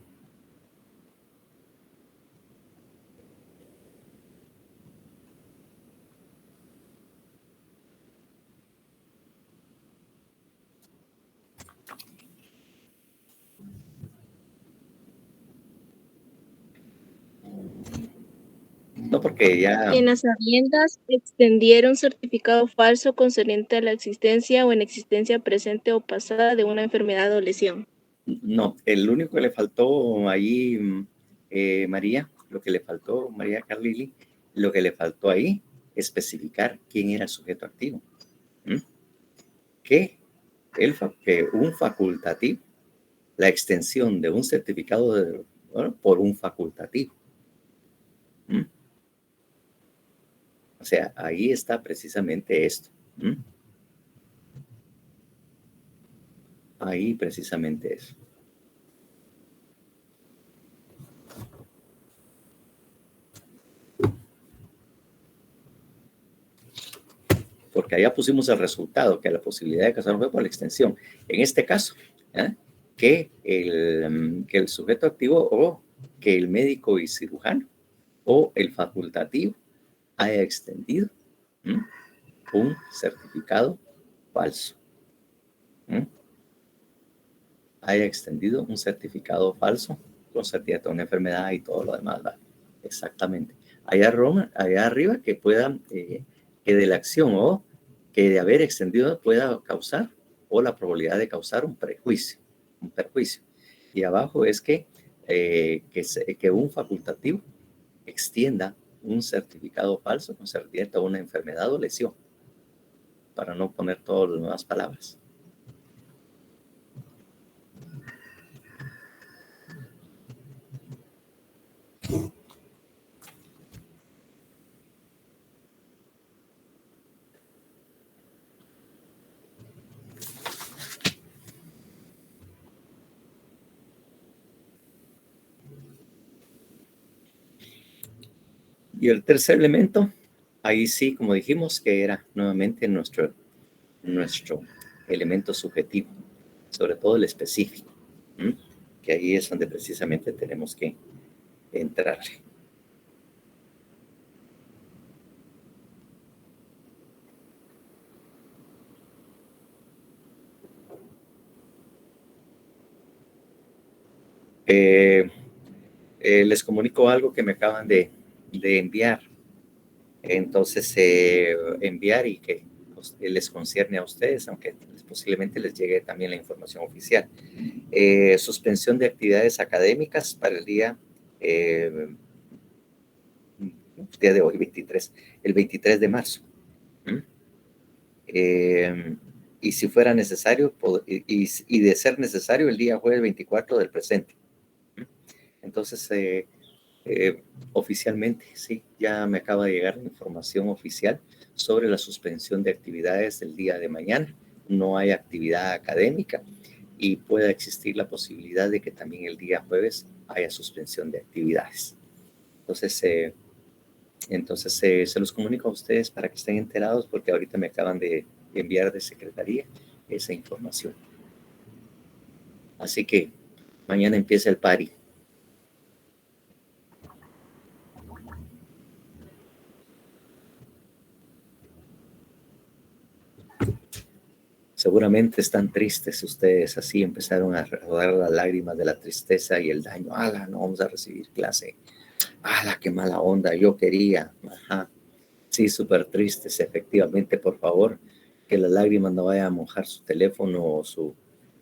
No, porque ya... En las sabiendas extendieron certificado falso concerniente a la existencia o inexistencia presente o pasada de una enfermedad o lesión. No, el único que le faltó ahí, María, María Carlili, lo que le faltó ahí, especificar quién era el sujeto activo. Que un facultativo, la extensión de un certificado por un facultativo. O sea, ahí está precisamente esto. Ahí precisamente eso. Porque allá pusimos el resultado, que la posibilidad de causar fue por la extensión. En este caso, que el sujeto activo o que el médico y cirujano o el facultativo haya extendido un certificado falso. Haya extendido un certificado falso con certidumbre de una enfermedad y todo lo demás. ¿Vale? Exactamente. Allá arriba que pueda, que de la acción o que de haber extendido pueda causar o la probabilidad de causar un perjuicio. Y abajo es que un facultativo extienda un certificado falso con certidumbre de una enfermedad o lesión, para no poner todas las nuevas palabras. Y el tercer elemento, ahí sí, como dijimos, que era nuevamente nuestro elemento subjetivo, sobre todo el específico, que ahí es donde precisamente tenemos que entrarle. Les comunico algo que me acaban de enviar. Entonces, enviar y que les concierne a ustedes, aunque posiblemente les llegue también la información oficial. Suspensión de actividades académicas para el día de hoy, el 23 de marzo. Y si fuera necesario, y de ser necesario, el día jueves 24 del presente. Entonces, oficialmente, sí, ya me acaba de llegar la información oficial sobre la suspensión de actividades del día de mañana. No hay actividad académica y pueda existir la posibilidad de que también el día jueves haya suspensión de actividades. Entonces, se los comunico a ustedes para que estén enterados, porque ahorita me acaban de enviar de secretaría esa información. Así que mañana empieza el party. Seguramente están tristes ustedes, así empezaron a rodar las lágrimas de la tristeza y el daño. ¡Hala! No vamos a recibir clase. ¡Hala! ¡Qué mala onda! Yo quería. Ajá. Sí, súper tristes, efectivamente. Por favor, que las lágrimas no vayan a mojar su teléfono o su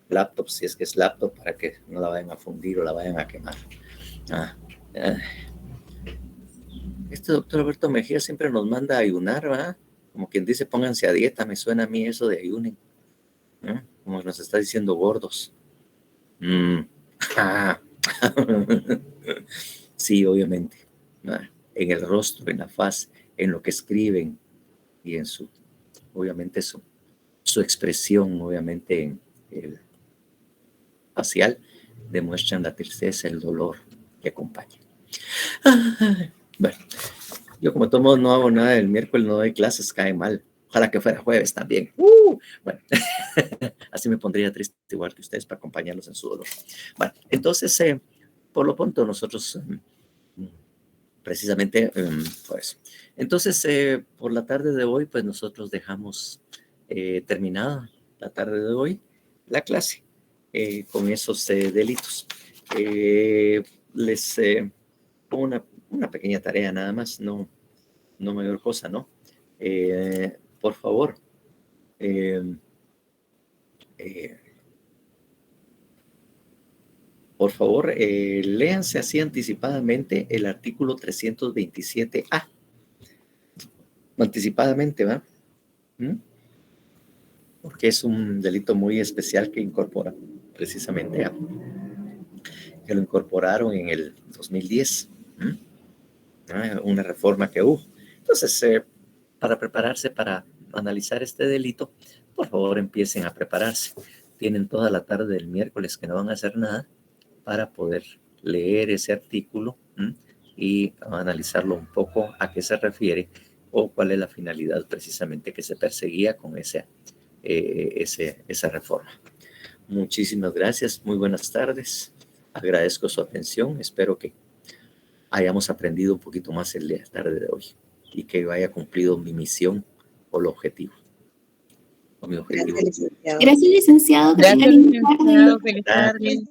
laptop, si es que es laptop, para que no la vayan a fundir o la vayan a quemar. Este doctor Alberto Mejía siempre nos manda a ayunar, ¿verdad? Como quien dice, pónganse a dieta. Me suena a mí eso de ayunen. Como nos está diciendo gordos. Sí, obviamente. En el rostro, en la faz, en lo que escriben y en obviamente su su expresión, obviamente, facial, demuestran la tristeza, el dolor que acompaña. Bueno, yo como todo no hago nada el miércoles, no doy clases, cae mal. Ojalá que fuera jueves también. Bueno, así me pondría triste igual que ustedes para acompañarlos en su dolor. Bueno, entonces, por lo pronto nosotros, precisamente, pues, entonces, por la tarde de hoy, pues nosotros dejamos terminada la tarde de hoy la clase con esos delitos. Les pongo una pequeña tarea nada más, no mayor cosa, ¿no? Por favor, léanse así anticipadamente el artículo 327A. Anticipadamente, ¿va? Porque es un delito muy especial que incorpora precisamente que lo incorporaron en el 2010. Una reforma que hubo. Entonces, para prepararse para analizar este delito, por favor empiecen a prepararse. Tienen toda la tarde del miércoles que no van a hacer nada para poder leer ese artículo y analizarlo un poco, a qué se refiere o cuál es la finalidad precisamente que se perseguía con esa reforma. Muchísimas gracias, muy buenas tardes. Agradezco su atención, espero que hayamos aprendido un poquito más el día tarde de hoy y que yo haya cumplido mi misión o el objetivo. O mi objetivo. Gracias, licenciado. Gracias, licenciado. Feliz tarde.